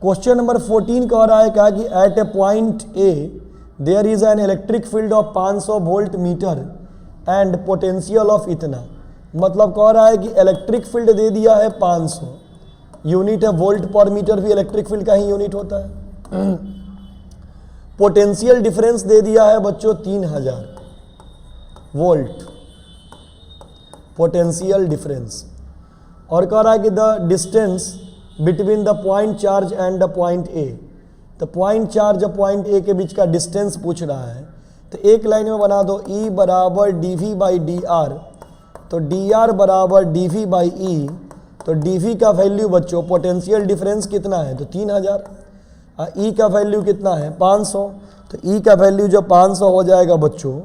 क्वेश्चन नंबर 14 कह रहा है क्या कि at A point A there is an electric field of 500 volt metre and potential of इतना। मतलब कह रहा है कि इलेक्ट्रिक फील्ड दे दिया है 500, यूनिट है वोल्ट पर मीटर, भी इलेक्ट्रिक फील्ड का ही यूनिट होता है। पोटेंशियल डिफरेंस दे दिया है बच्चों 3000 वोल्ट पोटेंशियल डिफरेंस, और कह रहा है कि the distance between the point charge and the point A. तो पॉइंट चार्ज और पॉइंट ए के बीच का डिस्टेंस पूछ रहा है। तो एक लाइन में बना दो, ई बराबर D V by D R. तो डी आर बराबर डी वी बाई ई। तो डी वी का वैल्यू बच्चों, पोटेंशियल डिफरेंस कितना है तो 3000, और ई का वैल्यू कितना है 500। तो ई का वैल्यू जो 500 हो जाएगा बच्चों,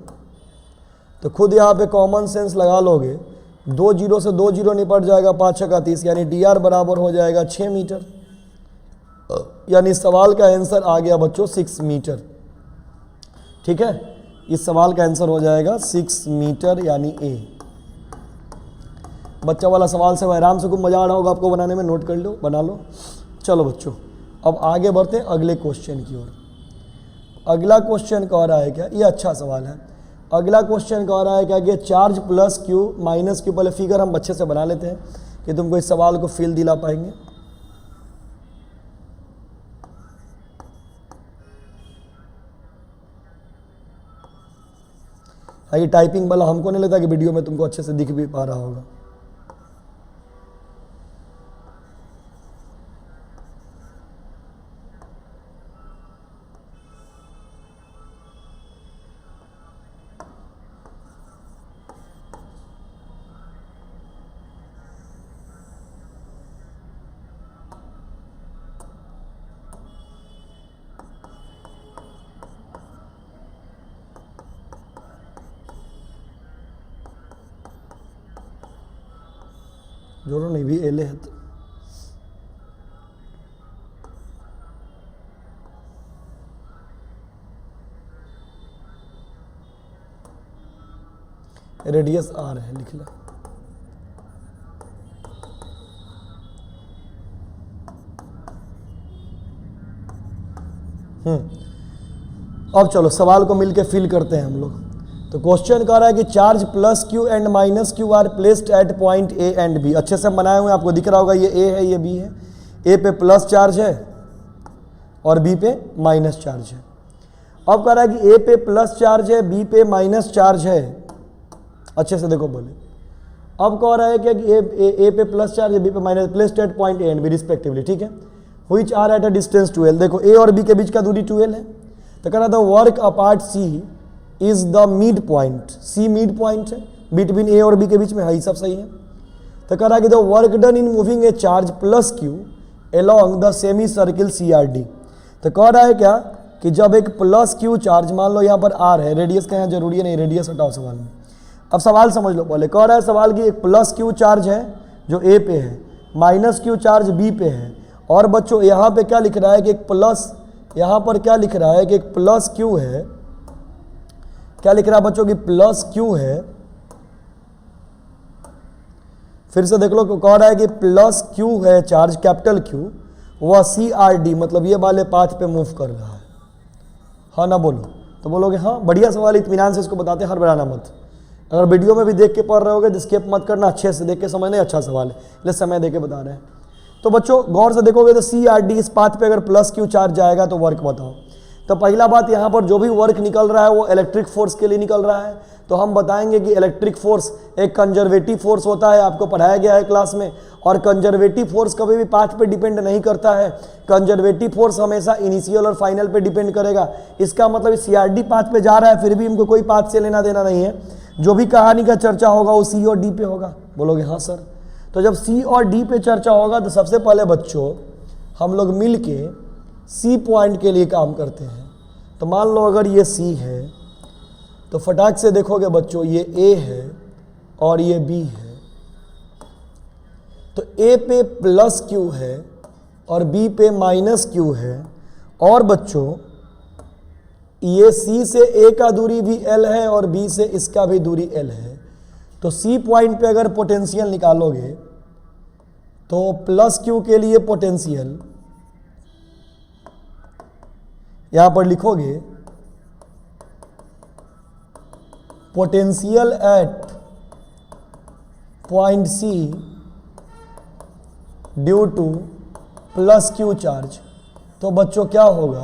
तो खुद यहाँ पे कॉमन सेंस लगा लोगे, 2 जीरो से 2 जीरो निपट जाएगा, 5 6 का 30, यानी डी आर बराबर हो जाएगा 6 मीटर। यानी सवाल का आंसर आ गया बच्चों 6 मीटर। ठीक है, इस सवाल का आंसर हो जाएगा 6 मीटर यानी ए। बच्चा वाला सवाल से आराम से खूब मजा आ रहा होगा आपको बनाने में, नोट कर लो, बना लो। चलो बच्चों अब आगे बढ़ते हैं अगले क्वेश्चन की ओर। अगला क्वेश्चन कह रहा है क्या, ये अच्छा सवाल है। अगला क्वेश्चन कह रहा है क्या कि charge plus Q minus Q, पहले फिगर हम अच्छे से बना लेते हैं कि तुमको इस सवाल को फील दिला पाएंगे। ये टाइपिंग वाला हमको नहीं लगता कि वीडियो में तुमको अच्छे से दिख भी पा रहा होगा। जोड़ो नहीं भी एले है तो रेडियस आर है, लिख लो। अब चलो सवाल को मिलके फिल करते हैं हम लोग। तो क्वेश्चन कह रहा है कि charge plus Q and minus Q are placed at point A and B. अच्छे से बनाए हुए हैं, आपको दिख रहा होगा ये ए है ये बी है। ए पे प्लस चार्ज है और बी पे माइनस चार्ज है। अब कह रहा है कि ए पे प्लस चार्ज है, बी पे माइनस चार्ज है। अच्छे से देखो बोले। अब कह रहा है कि ए पे प्लस चार्ज, बी पे minus, placed at point A and B respectively, ठीक है, which are at a distance 12। देखो ए और बी के बीच का दूरी 12 है, तो कह रहा था work apart C is the mid point, C mid point है बिटवीन ए और बी के बीच में, है, सब सही है। तो कह रहा है कि the work done in moving A charge plus Q along the semi circle CRD। तो कह रहा है क्या कि जब एक प्लस क्यू चार्ज, मान लो यहाँ पर आर है, रेडियस का यहाँ जरूरी है नहीं, रेडियस हटाओ सवाल में। अब सवाल समझ लो पहले, कह रहा है सवाल की एक प्लस क्यू चार्ज है जो ए पे है, माइनस क्यू चार्ज बी पे है, और बच्चों यहाँ पे क्या लिख रहा है कि एक प्लस, यहाँ पर क्या लिख रहा है कि एक प्लस क्यू है, क्या लिख रहा है बच्चों की प्लस क्यू है, फिर से देख लो, कह रहा है कि प्लस क्यू है चार्ज कैपिटल क्यू, वह CRD मतलब ये वाले पाथ पे मूव कर रहा है, हाँ ना बोलो, तो बोलोगे हाँ बढ़िया सवाल, इत्मीनान से इसको बताते हैं, हर बनाना मत। अगर वीडियो में भी देख के पढ़ रहे होगे तो स्किप मत करना, अच्छे से देख के समझना, अच्छा सवाल है इसलिए समय दे के बता रहे हैं। तो बच्चों गौर से देखोगे तो CRD इस पाथ पे अगर प्लस क्यू चार्ज जाएगा तो वर्क बताओ। तो पहला बात यहाँ पर जो भी वर्क निकल रहा है वो इलेक्ट्रिक फोर्स के लिए निकल रहा है, तो हम बताएंगे कि इलेक्ट्रिक फोर्स एक कंजर्वेटिव फोर्स होता है, आपको पढ़ाया गया है क्लास में, और कंजर्वेटिव फोर्स कभी भी पाथ पे डिपेंड नहीं करता है, कंजर्वेटिव फोर्स हमेशा इनिशियल और फाइनल पे डिपेंड करेगा। इसका मतलब CRD पाथ पे जा रहा है, फिर भी इनको कोई पाथ से लेना देना नहीं है, जो भी कहानी का चर्चा होगा वो C और D पे होगा। बोलोगे हाँ सर, तो जब C और D पे चर्चा होगा तो सबसे पहले बच्चों हम लोग मिल के C पॉइंट के लिए काम करते हैं। तो मान लो अगर ये C है तो फटाक से देखोगे बच्चों ये A है और ये B है, तो A पे प्लस Q है और B पे माइनस Q है, और बच्चों ये C से A का दूरी भी L है और B से इसका भी दूरी L है। तो C पॉइंट पे अगर पोटेंशियल निकालोगे तो प्लस Q के लिए पोटेंशियल यहां पर लिखोगे, potential at point C due two plus Q charge. तो बच्चों क्या होगा,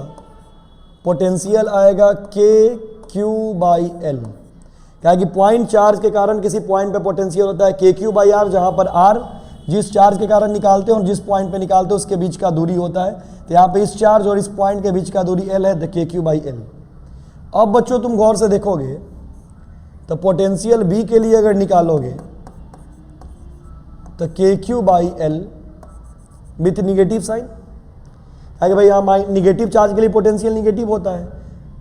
पोटेंशियल आएगा KQ/L, क्या कि पॉइंट चार्ज के कारण किसी पॉइंट पे पोटेंशियल होता है KQ/R, जहां पर R जिस चार्ज के कारण निकालते हैं और जिस पॉइंट पे निकालते हैं उसके बीच का दूरी होता है, तो यहाँ पे इस चार्ज और इस पॉइंट के बीच का दूरी L है, तो KQ/L। अब बच्चों तुम गौर से देखोगे तो पोटेंशियल B के लिए अगर निकालोगे तो KQ/L विथ निगेटिव साइन, है कि भाई यहाँ निगेटिव चार्ज के लिए पोटेंशियल निगेटिव होता है।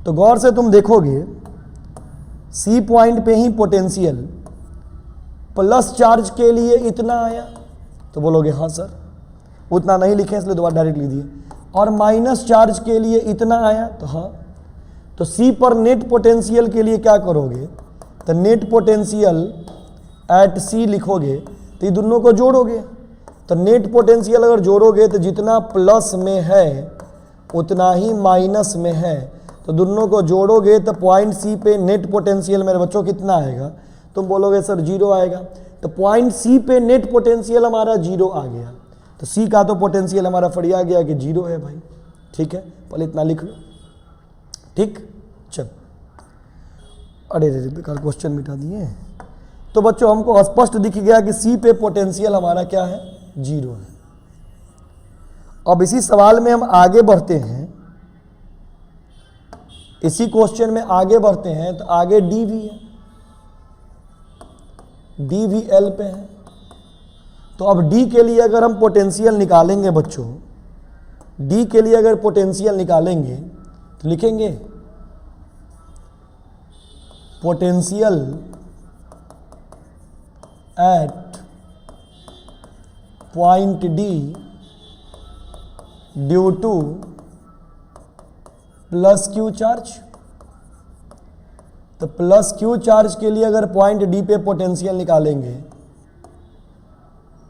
तो गौर से तुम देखोगे C पॉइंट पे ही पोटेंशियल प्लस चार्ज के लिए इतना आया, तो बोलोगे हाँ सर, उतना नहीं लिखे इसलिए दोबारा डायरेक्ट लिख दिए, और माइनस चार्ज के लिए इतना आया, तो हाँ। तो C पर नेट पोटेंशियल के लिए क्या करोगे, तो नेट पोटेंशियल एट C लिखोगे, तो ये दोनों को जोड़ोगे, तो नेट पोटेंशियल अगर जोड़ोगे तो जितना प्लस में है उतना ही माइनस में है, तो दोनों को जोड़ोगे तो पॉइंट C पे नेट पोटेंशियल मेरे बच्चों कितना आएगा, तुम बोलोगे सर 0 आएगा। तो पॉइंट C पे नेट पोटेंशियल हमारा 0 आ गया, तो C का तो पोटेंशियल हमारा फड़िया गया कि 0 है भाई, ठीक है, पहले इतना लिख लो, ठीक। चल, अरे रे बेकार क्वेश्चन मिटा दिए। तो बच्चों हमको स्पष्ट दिख गया कि C पे पोटेंशियल हमारा क्या है, 0 है। अब इसी सवाल में हम आगे बढ़ते हैं, इसी क्वेश्चन में आगे बढ़ते हैं, तो आगे D भी है, D भी L पे है। तो अब D के लिए अगर हम पोटेंशियल निकालेंगे बच्चों, D के लिए अगर पोटेंशियल निकालेंगे तो लिखेंगे potential at point D due two plus Q charge. तो प्लस Q चार्ज के लिए अगर पॉइंट D पे पोटेंशियल निकालेंगे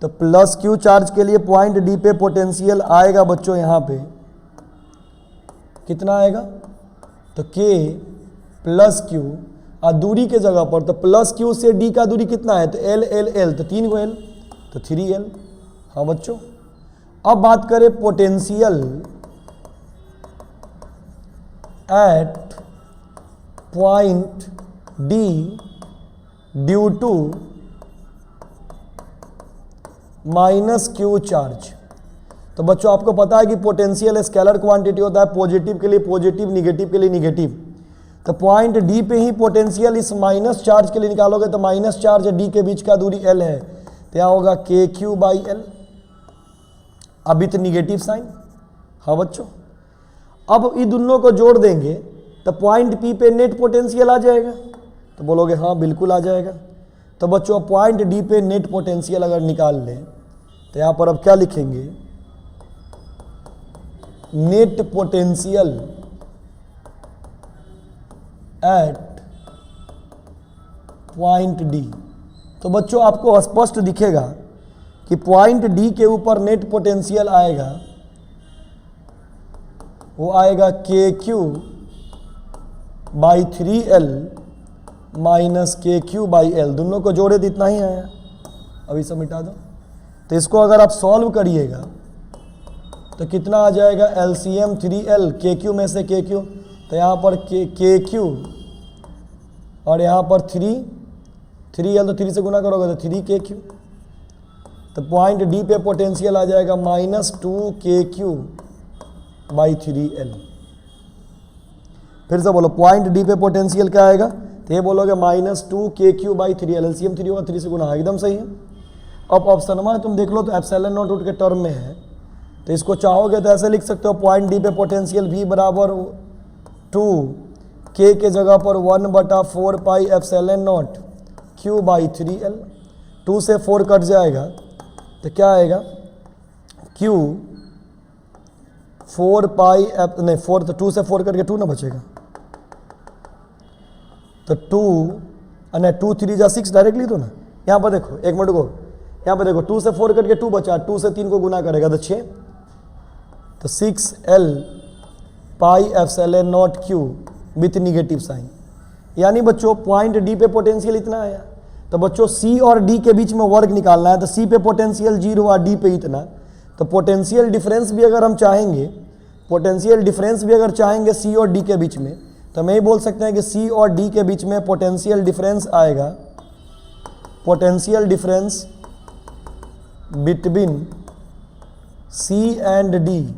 तो प्लस Q चार्ज के लिए पॉइंट D पे पोटेंशियल आएगा बच्चों, यहाँ पे कितना आएगा, तो K प्लस Q, और दूरी के जगह पर तो प्लस Q से D का दूरी कितना है, तो L L L, तो 3 को L, तो 3L। हाँ बच्चों, अब बात करें potential at point D due to minus Q charge. तो बच्चों आपको पता है कि पोटेंशियल स्केलर क्वांटिटी होता है, पॉजिटिव के लिए पॉजिटिव, निगेटिव के लिए निगेटिव। तो पॉइंट डी पे ही पोटेंशियल इस माइनस चार्ज के लिए निकालोगे तो माइनस चार्ज डी के बीच का दूरी एल है, तो यहाँ होगा के क्यू बाई एल, अब विथ निगेटिव साइन। हाँ बच्चों, अब इन दोनों को जोड़ देंगे तो पॉइंट पी पे नेट पोटेंशियल आ जाएगा, तो बोलोगे हाँ बिल्कुल आ जाएगा। तो बच्चों पॉइंट डी पे नेट पोटेंशियल अगर निकाल लें तो यहाँ पर अब क्या लिखेंगे, net potential at point D. तो बच्चों आपको स्पष्ट दिखेगा कि पॉइंट डी के ऊपर नेट पोटेंशियल आएगा, वो आएगा के क्यू बाई 3L माइनस के क्यू बाई एल, दोनों को जोड़े तो इतना ही आया। अभी सब मिटा दो। तो इसको अगर आप सॉल्व करिएगा तो कितना आ जाएगा, LCM 3L, के क्यू में से के क्यू, तो यहाँ पर के क्यू और यहाँ पर 3L, तो 3 से गुना करोगे तो 3 के क्यू। तो पॉइंट डी पे पोटेंशियल आ जाएगा माइनस 2 के क्यू बाई 3L। फिर से बोलो, पॉइंट डी पे पोटेंशियल क्या आएगा, तो ये बोलोगे माइनस 2 के क्यू बाई 3L, एलसीएम 3 होगा, 3 से गुना, एकदम सही है। अब ऑप्शन में तुम देख लो तो एप्सिलॉन नॉट रूट के टर्म में है, तो इसको चाहोगे तो ऐसे लिख सकते हो, पॉइंट डी पे पोटेंशियल V बराबर 2 के जगह पर 1/4 पाई epsilon nought Q by 3L। 2 से 4 कट जाएगा तो क्या आएगा, Q 4 पाई नहीं 4, तो 2 से 4 करके 2 ना बचेगा, तो 2 3 जा 6 डायरेक्टली दो ना। यहाँ पर देखो, एक मिनट को, यहाँ पर देखो 2 से 4 करके 2 बचा, 2 से 3 को गुना करेगा तो 6, तो 6L pi epsilon nought Q with negative sign. यानी बच्चों पॉइंट डी पे पोटेंशियल इतना आया। तो बच्चों सी और डी के बीच में वर्क निकालना है, तो सी पे पोटेंशियल 0 और डी पे इतना, तो पोटेंशियल डिफरेंस भी अगर हम चाहेंगे, पोटेंशियल डिफरेंस भी अगर चाहेंगे सी और डी के बीच में, तो हम यही बोल सकते हैं कि सी और डी के बीच में पोटेंशियल डिफरेंस आएगा, potential difference between C and D.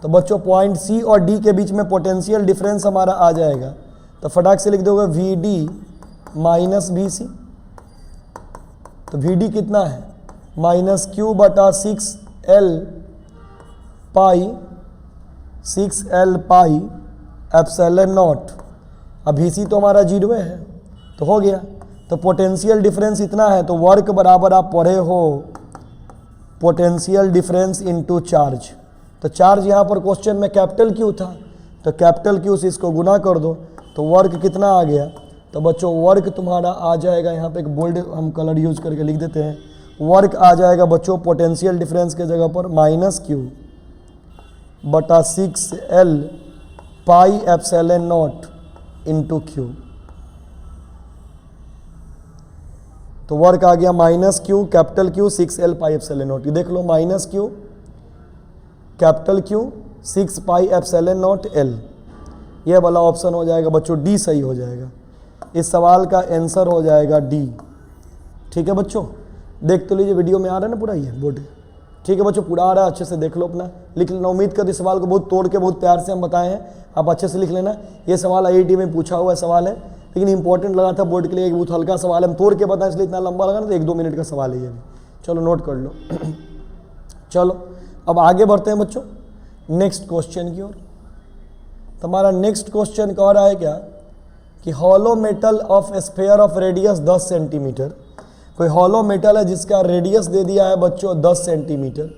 तो बच्चों पॉइंट सी और डी के बीच में पोटेंशियल डिफरेंस हमारा आ जाएगा, तो फटाक से लिख दोगे V D minus B C. तो वी डी कितना है, माइनस क्यू बटा 6L पाई एप्सिलॉन नॉट। अब VC तो हमारा 0 है, तो हो गया। तो पोटेंशियल डिफरेंस इतना है, तो वर्क बराबर आप पढ़े हो पोटेंशियल डिफरेंस इनटू चार्ज। तो चार्ज यहाँ पर क्वेश्चन में कैपिटल क्यू था, तो कैपिटल क्यू से इसको गुना कर दो, तो वर्क कितना आ गया। तो बच्चों वर्क तुम्हारा आ जाएगा, यहाँ पे एक बोल्ड हम कलर यूज करके लिख देते हैं, वर्क आ जाएगा बच्चों पोटेंशियल डिफरेंस के जगह पर माइनस क्यू बटा 6L pi epsilon naught into Q. तो वर्क आ गया minus Q capital Q 6L pi epsilon naught. ये देख लो, minus Q capital Q 6 pi epsilon naught L, ये वाला ऑप्शन हो जाएगा बच्चों, डी सही हो जाएगा। इस सवाल का आंसर हो जाएगा डी। ठीक है बच्चों, देख तो लीजिए, वीडियो में आ रहा है ना पूरा ये बोर्ड। ठीक है बच्चों, पूरा आ रहा है, अच्छे से देख लो, अपना लिख लेना। उम्मीद करते सवाल को बहुत तोड़ के बहुत प्यार से हम बताए हैं, आप अच्छे से लिख लेना। ये सवाल IIT में पूछा हुआ सवाल है, लेकिन इंपॉर्टेंट लगा था बोर्ड के लिए, बहुत हल्का सवाल है, हम तोड़ के बताएं इसलिए इतना लंबा लगा ना, तो 1-2 मिनट का सवाल है ये भी। चलो नोट कर लो। चलो अब आगे बढ़ते हैं बच्चों नेक्स्ट क्वेश्चन की ओर। हमारा नेक्स्ट क्वेश्चन कह रहा है क्या कि hollow metal of sphere of radius 10 centimetre. कोई हॉलो मेटल है जिसका रेडियस दे दिया है बच्चों 10 सेंटीमीटर।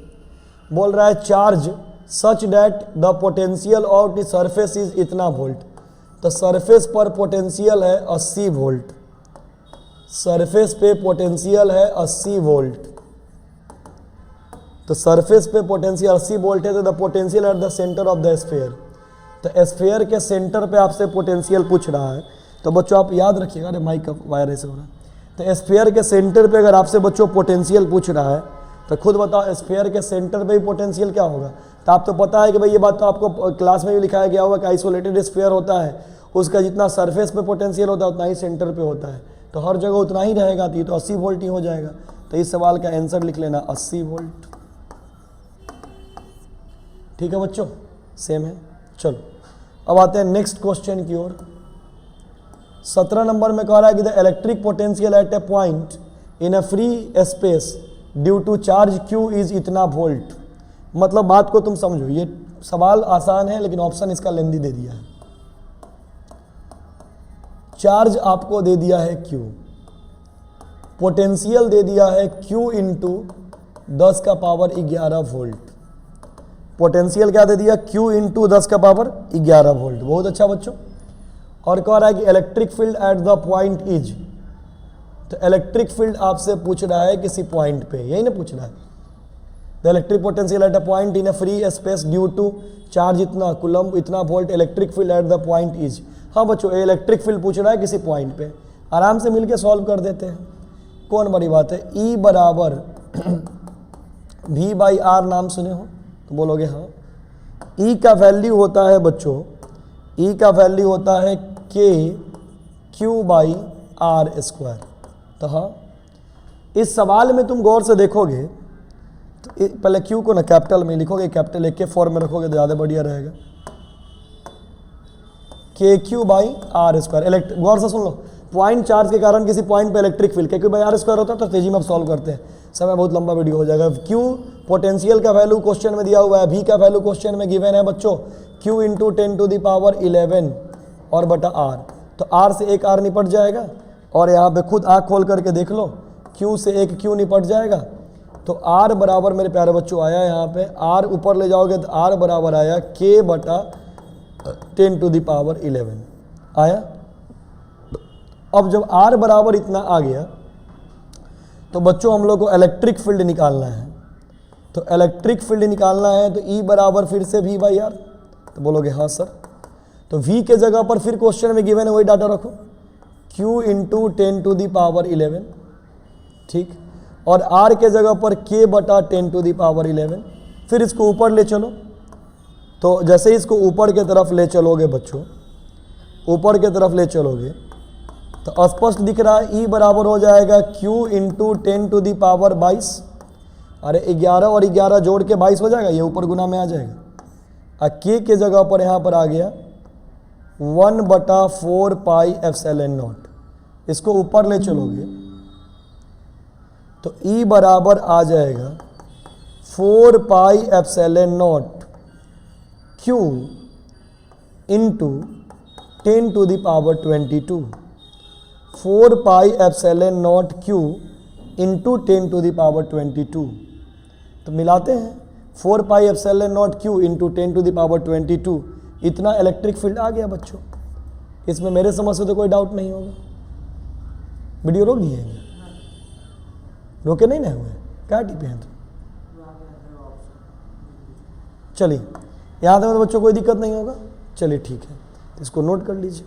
बोल रहा है charge such that the potential of the surface is इतना वोल्ट। तो सरफेस पर पोटेंशियल है 80 वोल्ट, सरफेस पे पोटेंशियल है 80 वोल्ट। तो सरफेस पे पोटेंशियल 80 वोल्ट है, तो the potential at the centre of the sphere. तो स्फीयर के सेंटर पे आपसे पोटेंशियल पूछ रहा है। तो बच्चों आप याद रखिएगा, अरे माइक का वायर ऐसे हो रहा है। तो स्फीयर के सेंटर पे अगर आपसे बच्चों पोटेंशियल पूछ रहा है, तो खुद बताओ स्फीयर के सेंटर पे ही पोटेंशियल क्या होगा। तो आप तो पता है कि भाई ये बात तो आपको क्लास में भी लिखाया गया होगा कि आइसोलेटेड स्फीयर होता है, उसका जितना सरफेस पे पोटेंशियल होता है उतना ही सेंटर पे होता है, तो हर जगह उतना ही रहेगा, तो ये तो 80 वोल्ट ही हो जाएगा। तो इस सवाल का आंसर लिख लेना 80 वोल्ट। ठीक है बच्चों, सेम है। चलो अब आते हैं नेक्स्ट क्वेश्चन की ओर। 17 नंबर में कह रहा है कि the electric potential at A point in a free space due to charge Q is इतना वोल्ट। मतलब बात को तुम समझो, ये सवाल आसान है लेकिन ऑप्शन इसका लेंदी दे दिया है। चार्ज आपको दे दिया है क्यू, पोटेंशियल दे दिया है क्यू इंटू 10 का पावर 11 वोल्ट। पोटेंशियल क्या दे दिया, क्यू इंटू 10 का पावर 11 वोल्ट। बहुत अच्छा बच्चों। और कह रहा है कि electric field at the point is, तो इलेक्ट्रिक फील्ड आपसे पूछ रहा है किसी पॉइंट पे, यही ना पूछ रहा है। The electric potential at a point in a free space due to charge इतना कुलम्ब इतना volt, electric field at the point is. हाँ बच्चों, इलेक्ट्रिक फील्ड पूछ रहा है किसी पॉइंट पे, आराम से मिलके सॉल्व कर देते हैं, कौन बड़ी बात है। E बराबर V/R नाम सुने हो तो बोलोगे हाँ। E का वैल्यू होता है बच्चों, E का वैल्यू होता है KQ/R²। तो हाँ, इस सवाल में तुम गौर से देखोगे तो पहले Q को ना कैपिटल में लिखोगे, कैपिटल एक के फॉर्म में रखोगे तो ज़्यादा बढ़िया रहेगा। KQ/R²। गौर से सुन लो, पॉइंट चार्ज के कारण किसी पॉइंट पे इलेक्ट्रिक फील्ड KQ/R² होता है। तो तेजी में अब सॉल्व करते हैं, समय बहुत लंबा वीडियो हो जाएगा। Q पोटेंशियल का वैल्यू क्वेश्चन में दिया हुआ है, V का वैल्यू क्वेश्चन में गिवन है बच्चों, Q इंटू 10⁻11 और बटा R। तो R से एक R निपट जाएगा और यहाँ पे खुद आँख खोल करके देख लो, Q से एक Q निपट जाएगा। तो R बराबर मेरे प्यारे बच्चों आया यहाँ पे, R ऊपर ले जाओगे तो R बराबर आया K/10⁻11 आया। अब जब R बराबर इतना आ गया तो बच्चों हम लोग को इलेक्ट्रिक फील्ड निकालना है। तो इलेक्ट्रिक फील्ड निकालना है तो E बराबर फिर से V/R। तो बोलोगे हाँ सर। तो V के जगह पर फिर क्वेश्चन में गिवन है वही डाटा रखो, Q इंटू 10⁻11, ठीक। और R के जगह पर K/10⁻11। फिर इसको ऊपर ले चलो, तो जैसे ही इसको ऊपर के तरफ ले चलोगे बच्चों, ऊपर के तरफ ले चलोगे तो स्पष्ट दिख रहा है E बराबर हो जाएगा Q इंटू 10⁻22। अरे 11 और 11 जोड़ के 22 हो जाएगा, ये ऊपर गुना में आ जाएगा। और K के जगह पर यहाँ पर आ गया 1/4πε0। इसको ऊपर ले चलोगे तो E बराबर आ जाएगा 4πε0 Q इंटू 10⁻22। 4πε0 Q into 10⁻22। तो मिलाते हैं, 4πε0 Q इंटू 10⁻22, इतना इलेक्ट्रिक फील्ड आ गया बच्चों। इसमें मेरे समझ से तो कोई डाउट नहीं होगा। वीडियो रोक दिए हैं, रोके नहीं ना हुए, क्या टिपे हैं तो चलिए, यहाँ तक तो बच्चों कोई दिक्कत नहीं होगा। चलिए ठीक है, तो इसको नोट कर लीजिए।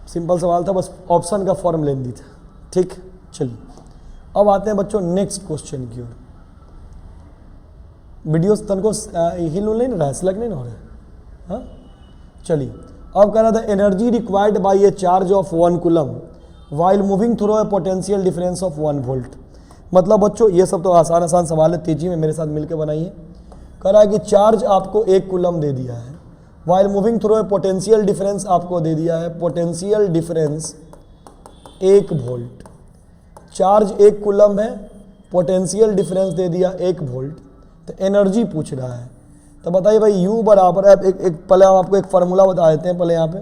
सिंपल सवाल था, बस ऑप्शन का फॉर्म लेंदी था, ठीक। चलिए अब आते हैं बच्चों नेक्स्ट क्वेश्चन की ओर। वीडियो तन को हिल नहीं रहा है, सिलेक्ट नहीं हो रहा है, हाँ। चलिए अब कह रहा था energy required by A charge of 1 coulomb while moving through a potential difference of 1 volt. मतलब बच्चों ये सब तो आसान आसान सवाल है, तेजी में मेरे साथ मिलकर बनाइए। कह रहा है कि चार्ज आपको 1 कूलम दे दिया है, while moving through a potential difference आपको दे दिया है, potential difference 1 volt. Charge 1 coulomb है, पोटेंशियल डिफरेंस दे दिया 1 वोल्ट। तो एनर्जी पूछ रहा है, तो बताइए भाई U बराबर है, पहले हम आपको एक फार्मूला बता देते हैं पहले यहाँ पे,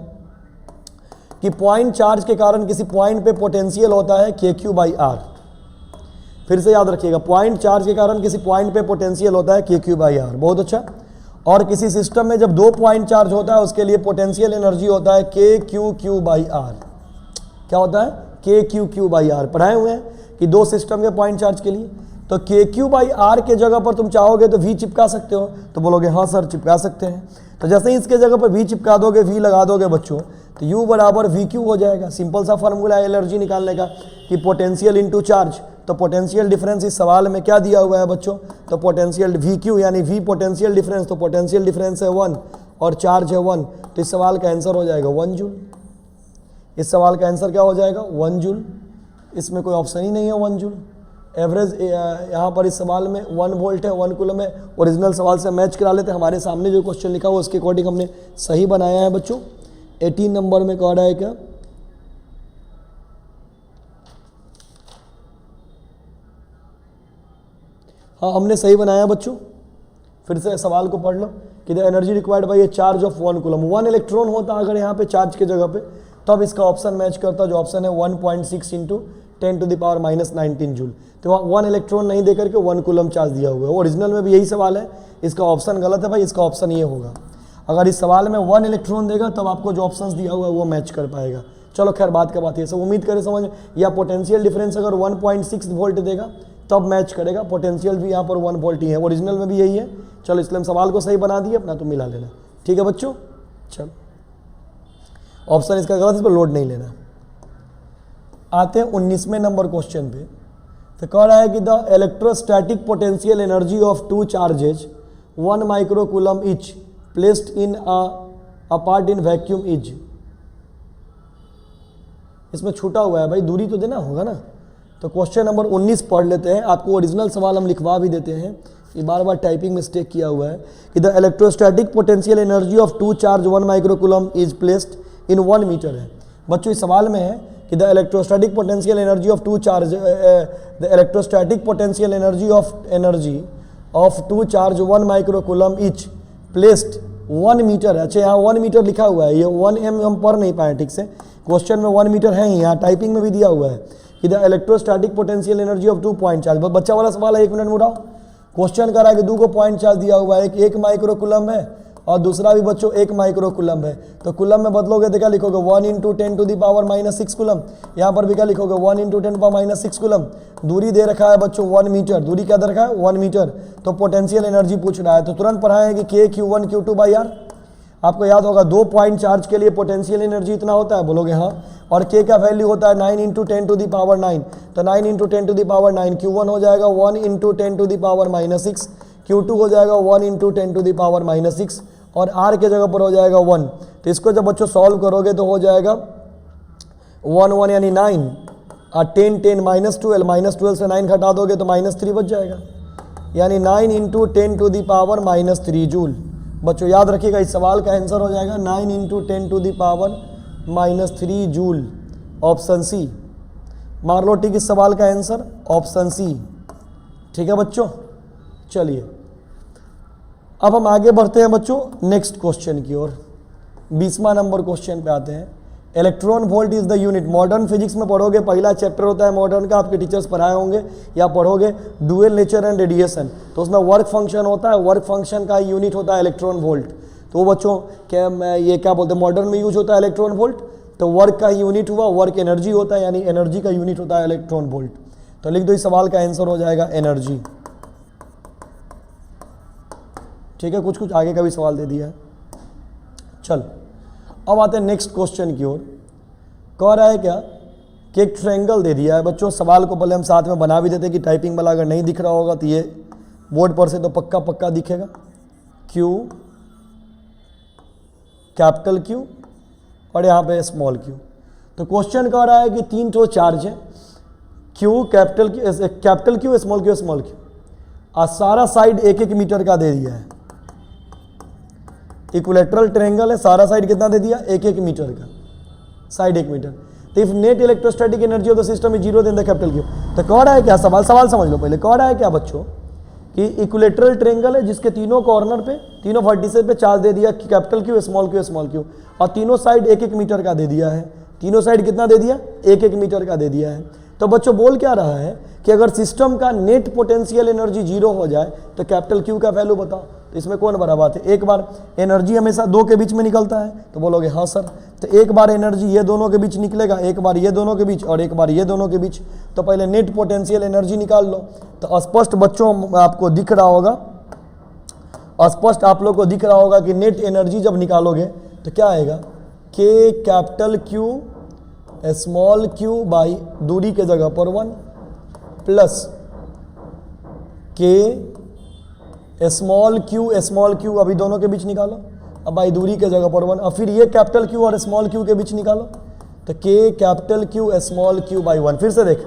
कि पॉइंट चार्ज के कारण किसी पॉइंट पे पोटेंशियल होता है KQ/R। फिर से याद रखिएगा, पॉइंट चार्ज के कारण किसी पॉइंट पे पोटेंशियल होता है KQ/R। बहुत अच्छा। और किसी सिस्टम में जब 2 पॉइंट चार्ज होता है उसके लिए पोटेंशियल एनर्जी होता है KQQ/R। क्या होता है? KQQ/R। पढ़ाए हुए हैं कि 2 सिस्टम के पॉइंट चार्ज के लिए। तो KQ/R के जगह पर तुम चाहोगे तो V चिपका सकते हो, तो बोलोगे हाँ सर चिपका सकते हैं। तो जैसे ही इसके जगह पर V चिपका दोगे, V लगा दोगे बच्चों, तो U बराबर VQ हो जाएगा। सिंपल सा फार्मूला है एनर्जी निकालने का कि पोटेंशियल इंटू चार्ज। तो पोटेंशियल डिफरेंस इस सवाल में क्या दिया हुआ है बच्चों? तो पोटेंशियल VQ यानी V पोटेंशियल डिफरेंस, तो पोटेंशियल डिफरेंस है 1 और चार्ज है 1। तो इस सवाल का आंसर हो जाएगा 1 जूल। इस सवाल का आंसर क्या हो जाएगा? 1 जूल। इसमें कोई ऑप्शन ही नहीं है 1 जूल। एवरेज यहाँ पर इस सवाल में 1 वोल्ट है, 1 कूलम है। ओरिजिनल सवाल से मैच करा लेते हैं, हमारे सामने जो क्वेश्चन लिखा हुआ उसके अकॉर्डिंग हमने सही बनाया है बच्चों। 18 नंबर में कह रहा है क्या, हाँ हमने सही बनाया बच्चों। फिर से सवाल को पढ़ लो कि the energy required by A charge of 1 coulomb, 1 electron होता अगर यहाँ पे चार्ज के जगह पे, तब इसका ऑप्शन मैच करता, जो ऑप्शन है 1.6 इंटू 10⁻⁻19 जूल। तो वहाँ 1 इलेक्ट्रॉन नहीं देकर के 1 कूलम चार्ज दिया हुआ है। ओरिजिनल में भी यही सवाल है, इसका ऑप्शन गलत है भाई, इसका ऑप्शन ये होगा। अगर इस सवाल में 1 इलेक्ट्रॉन देगा तब आपको जो ऑप्शन दिया हुआ है वो मैच कर पाएगा। चलो खैर बात का बात है, सब उम्मीद करें समझ, या पोटेंशियल डिफरेंस अगर 1.6 वोल्ट देगा तब मैच करेगा, पोटेंशियल भी यहाँ पर 1 वोल्ट ही है, ओरिजिनल में भी यही है। चलो इसलिए हम सवाल को सही बना दिए अपना, तो मिला लेना, ठीक है बच्चों। चलो ऑप्शन इसका गलत, इस पर लोड नहीं लेना। आते हैं 19वें नंबर क्वेश्चन पे। तो कह रहा है कि the electrostatic potential energy of 2 charges 1 micro coulomb each placed in a part in vacuum is. इसमें छूटा हुआ है भाई, दूरी तो देना होगा ना। तो क्वेश्चन नंबर 19 पढ़ लेते हैं, आपको ओरिजिनल सवाल हम लिखवा भी देते हैं, ये बार बार टाइपिंग मिस्टेक किया हुआ है। कि the electrostatic potential energy of 2 charge 1 micro coulomb is placed in 1 metre है। बच्चों इस सवाल में है कि the electrostatic potential energy of 2 charge, the electrostatic potential energy of 2 charge 1 micro coulomb each placed 1 metre है। अच्छा यहाँ 1 मीटर लिखा हुआ है, ये 1m हम पढ़ नहीं पाए ठीक से, क्वेश्चन में 1 मीटर है ही, यहाँ टाइपिंग में भी दिया हुआ है कि the electrostatic potential energy of 2 point charge. बच्चा वाला सवाल है, 1 मिनट में उठाओ। क्वेश्चन कर रहा है कि 2 को पॉइंट चार्ज दिया हुआ है, एक माइक्रो कूलम है और दूसरा भी बच्चों 1 माइक्रो कूलम है। तो कूलम में बदलोगे तो क्या लिखोगे 1 इंटू 10⁻⁻6 कूलम। यहाँ पर भी क्या लिखोगे 1 इंटू 10⁻⁻6 कूलम। दूरी दे रखा है बच्चों 1 मीटर, दूरी क्या दे रखा है 1 मीटर। तो पोटेंशियल एनर्जी पूछ रहा है, तो तुरंत पढ़ाएंगे कि K Q1 Q2/R। आपको याद होगा 2 पॉइंट चार्ज के लिए पोटेंशियल एनर्जी इतना होता है, बोलोगे हाँ। और K का वैल्यू होता है 9 इंटू 10⁻9, तो 9 इंटू 10⁻9, Q1 हो जाएगा 1 इंटू 10⁻⁻6, Q2 हो जाएगा 1 इंटू 10⁻6 और R के जगह पर हो जाएगा 1। तो इसको जब बच्चों सॉल्व करोगे तो हो जाएगा 1 1 यानी 9 और 10 10 -12 से 9 घटा दोगे तो -3 बच जाएगा, यानी 9 इंटू 10⁻³ जूल। बच्चों याद रखिएगा इस सवाल का आंसर हो जाएगा 9 इंटू 10⁻³ जूल, ऑप्शन सी। मार लो ठीक इस सवाल का आंसर ऑप्शन सी, ठीक है बच्चों। चलिए अब हम आगे बढ़ते हैं बच्चों नेक्स्ट क्वेश्चन की ओर। 20वां नंबर क्वेश्चन पे आते हैं। Electron volt is the unit. Modern physics में पढ़ोगे, पहला चैप्टर होता है मॉडर्न का, आपके टीचर्स पढ़ाए होंगे, या पढ़ोगे डुअल नेचर एंड रेडिएशन, तो उसमें वर्क फंक्शन होता है, वर्क फंक्शन का यूनिट होता है इलेक्ट्रॉन वोल्ट। तो बच्चों क्या ये क्या बोलते हैं, मॉडर्न में यूज होता है इलेक्ट्रॉन वोल्ट, तो वर्क का यूनिट हुआ, वर्क एनर्जी होता है, यानी एनर्जी का यूनिट होता है इलेक्ट्रॉन वोल्ट। तो लिख दो इस सवाल का आंसर हो जाएगा एनर्जी, ठीक है। कुछ आगे का भी सवाल दे दिया है। चल अब आते हैं नेक्स्ट क्वेश्चन की ओर। कह रहा है क्या कि एक ट्रायंगल दे दिया है बच्चों। सवाल को पहले हम साथ में बना भी देते हैं कि टाइपिंग वाला अगर नहीं दिख रहा होगा तो ये बोर्ड पर से तो पक्का दिखेगा। Q कैपिटल Q और यहाँ पे स्मॉल q। तो क्वेश्चन कह रहा है कि 3 तो चार्ज है, Q capital Q small q और सारा साइड 1-1 मीटर का दे दिया है। इक्विलेटरल ट्रायंगल है, सारा साइड कितना दे दिया 1-1 मीटर का, साइड 1 मीटर। तो if net electrostatic energy of the system is 0 then the capital Q। तो कह रहा है क्या, सवाल समझ लो पहले। कह रहा है क्या बच्चों कि इक्विलेटरल ट्रायंगल है जिसके तीनों कॉर्नर पे, तीनों वर्टिसेस पे चार्ज दे दिया कैपिटल Q स्मॉल q और तीनों साइड 1-1 मीटर का दे दिया है। तीनों साइड कितना दे दिया 1-1 मीटर का दे दिया है। तो बच्चों बोल क्या रहा है कि अगर सिस्टम का नेट पोटेंशियल एनर्जी 0 हो जाए तो कैपिटल Q का वैल्यू बताओ। तो इसमें कौन बड़ा बात है, एक बार एनर्जी हमेशा 2 के बीच में निकलता है, तो बोलोगे हाँ सर। तो एक बार एनर्जी ये दोनों के बीच निकलेगा, एक बार ये दोनों के बीच और एक बार ये दोनों के बीच। तो पहले नेट पोटेंशियल एनर्जी निकाल लो। तो स्पष्ट बच्चों आपको दिख रहा होगा, स्पष्ट आप लोग को दिख रहा होगा कि नेट एनर्जी जब निकालोगे तो क्या आएगा, के capital Q small q by दूरी के जगह पर 1 प्लस के स्मॉल q अभी दोनों के बीच निकालो, अब बाई दूरी के जगह पर 1 और फिर ये कैपिटल Q और स्मॉल q के बीच निकालो। तो के capital Q small Q by 1। फिर से देख,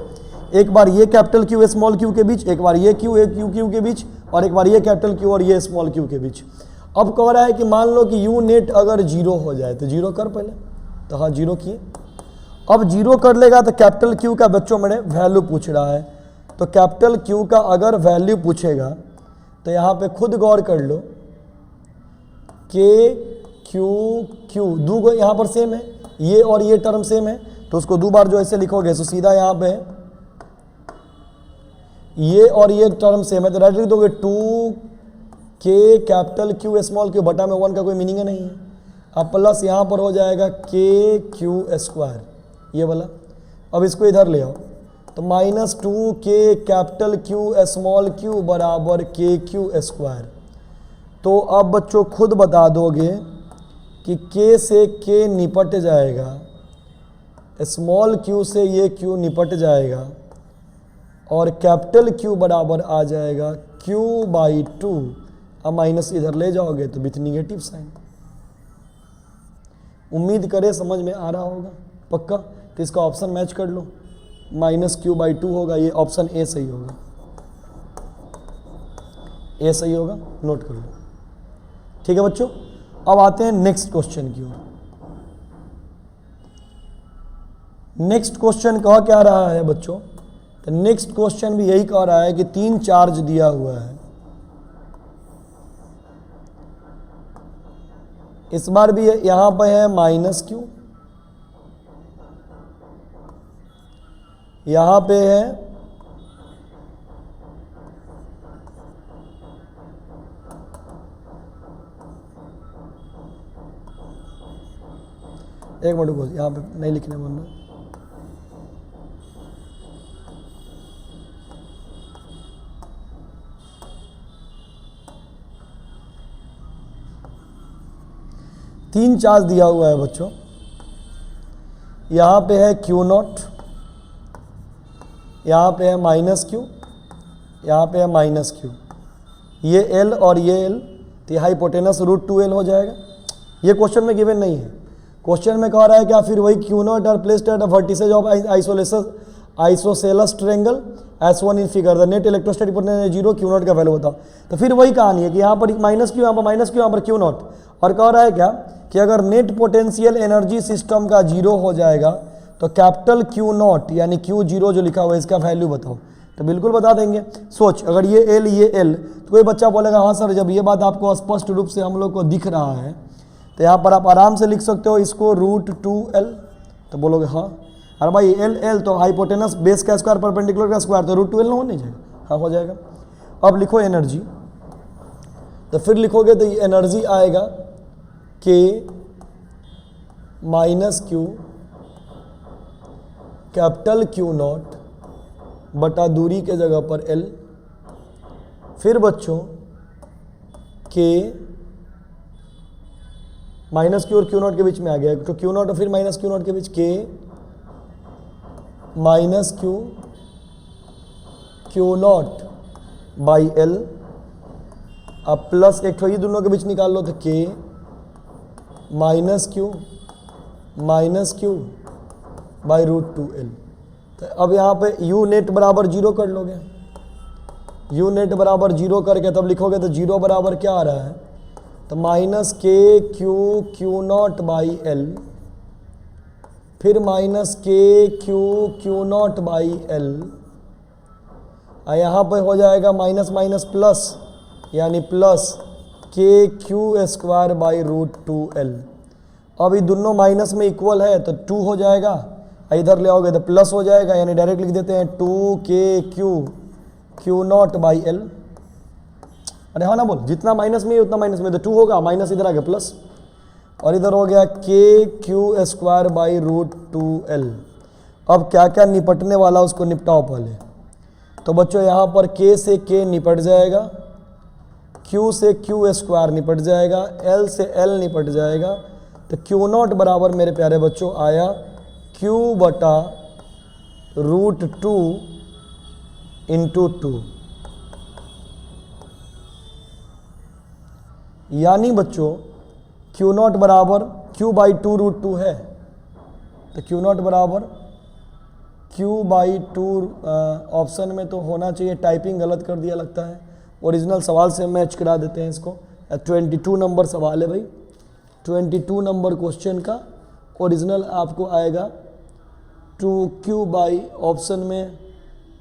एक बार ये कैपिटल क्यू स्मॉल क्यू के बीच, एक बार ये क्यू क्यू के बीच, और एक बार ये कैपिटल क्यू और ये स्मॉल क्यू के बीच। अब कह रहा है कि मान लो कि यू नेट अगर जीरो हो जाए तो जीरो कर पहले, तो हाँ जीरो किए। अब जीरो कर लेगा तो कैपिटल क्यू का बच्चों मेरे वैल्यू पूछ रहा है, तो कैपिटल क्यू का अगर वैल्यू पूछेगा तो यहाँ पे खुद गौर कर लो, के क्यू क्यू दो को यहाँ पर सेम है, ये और ये टर्म सेम है, तो उसको दो बार जो ऐसे लिखोगे तो सीधा यहाँ पे ये और ये टर्म सेम है, तो डायरेक्ट लिख दोगे 2 के कैपिटल क्यू स्मॉल क्यू बटा में 1 का कोई मीनिंग नहीं है। अब प्लस यहाँ पर हो जाएगा के क्यू स्क्वायर, ये वाला। अब इसको इधर ले आओ, तो -2 के कैपिटल क्यू स्मॉल क्यू बराबर के क्यू स्क्वायर। तो अब बच्चों खुद बता दोगे कि के से के निपट जाएगा, स्मॉल क्यू से ये क्यू निपट जाएगा, और कैपिटल क्यू बराबर आ जाएगा q/2। अब माइनस इधर ले जाओगे तो विथ निगेटिव साइन। उम्मीद करें समझ में आ रहा होगा पक्का। तो इसका ऑप्शन मैच कर लो, -q/2 होगा, ये ऑप्शन ए सही होगा, ए सही होगा, नोट कर लो। ठीक है बच्चों, अब आते हैं नेक्स्ट क्वेश्चन की ओर। नेक्स्ट क्वेश्चन कह क्या रहा है बच्चों, तो नेक्स्ट क्वेश्चन भी यही कह रहा है कि 3 चार्ज दिया हुआ है। इस बार भी यहां पे है -q, यहां पे है एक मिनट को, यहां पे नहीं लिखने मन रहा, तीन चार्ज दिया हुआ है बच्चों। यहाँ पे है Q0, यहाँ पे है -q, यहाँ पे है -q, ये L और ये L, तो हाइपोटेनस √2L हो जाएगा। ये क्वेश्चन में गिवन नहीं है। क्वेश्चन में कह रहा है क्या, फिर वही Q0 are placed at vertices of isosceles triangle S1 in figure, the net electrostatic potential 0, Q0 का वैल्यू बताओ। तो फिर वही कहानी है कि यहाँ पर -q, यहाँ पर -q, यहाँ पर Q0, और कह रहा है क्या कि अगर नेट पोटेंशियल एनर्जी सिस्टम का 0 हो जाएगा तो कैपिटल Q0 यानी Q0 जो लिखा हुआ है इसका वैल्यू बताओ। तो बिल्कुल बता देंगे। सोच, अगर ये L ये L, तो कोई बच्चा बोलेगा हाँ सर जब ये बात आपको स्पष्ट रूप से हम लोग को दिख रहा है तो यहाँ पर आप आराम से लिख सकते हो इसको √2L। तो बोलोगे हाँ, अरे भाई L तो हाइपोटेनस बेस का स्क्वायर परपेंडिकुलर का स्क्वायर, तो √2L ना होने जाएगा, हाँ हो जाएगा। अब लिखो एनर्जी, तो फिर लिखोगे तो ये एनर्जी आएगा K -q कैपिटल Q0 बटा दूरी के जगह पर L। फिर बच्चों K -q और Q0 के बीच में आ गया, तो Q0 और फिर -q0 के बीच K -q Q0 by L। अब प्लस एक ये दोनों के बीच निकाल लो तो K -q बाई √2L। तो अब यहाँ पे U नेट बराबर 0 कर लोगे, U नेट बराबर 0 करके तब लिखोगे तो 0 बराबर क्या आ रहा है, तो -KQ Q0 बाई L, फिर -KQ Q0 बाई L, और यहाँ पे हो जाएगा माइनस प्लस यानी plus KQ square by √2L। अब ये दोनों माइनस में इक्वल है तो 2 हो जाएगा, इधर ले आओगे तो प्लस हो जाएगा, यानी डायरेक्ट लिख देते हैं 2KQ Q0 बाई L। अरे हाँ ना बोल, जितना माइनस में है उतना माइनस में, तो 2 होगा, माइनस इधर आ गया प्लस, और इधर हो गया KQ स्क्वायर बाई √2L। अब क्या क्या निपटने वाला उसको निपटाओ पहले। तो बच्चों यहाँ पर K से K निपट जाएगा, Q से Q स्क्वायर निपट जाएगा, L से L निपट जाएगा, तो Q0 बराबर मेरे प्यारे बच्चों आया Q बटा √2 इंटू 2। यानी बच्चों Q0 बराबर Q/2 √2 है, तो क्यू नॉट बराबर क्यू बाई टू, ऑप्शन में तो होना चाहिए, टाइपिंग गलत कर दिया लगता है, ओरिजिनल सवाल से मैच करा देते हैं इसको। 22 नंबर सवाल है भाई, 22 नंबर क्वेश्चन का ओरिजिनल आपको आएगा 2q बाई, ऑप्शन में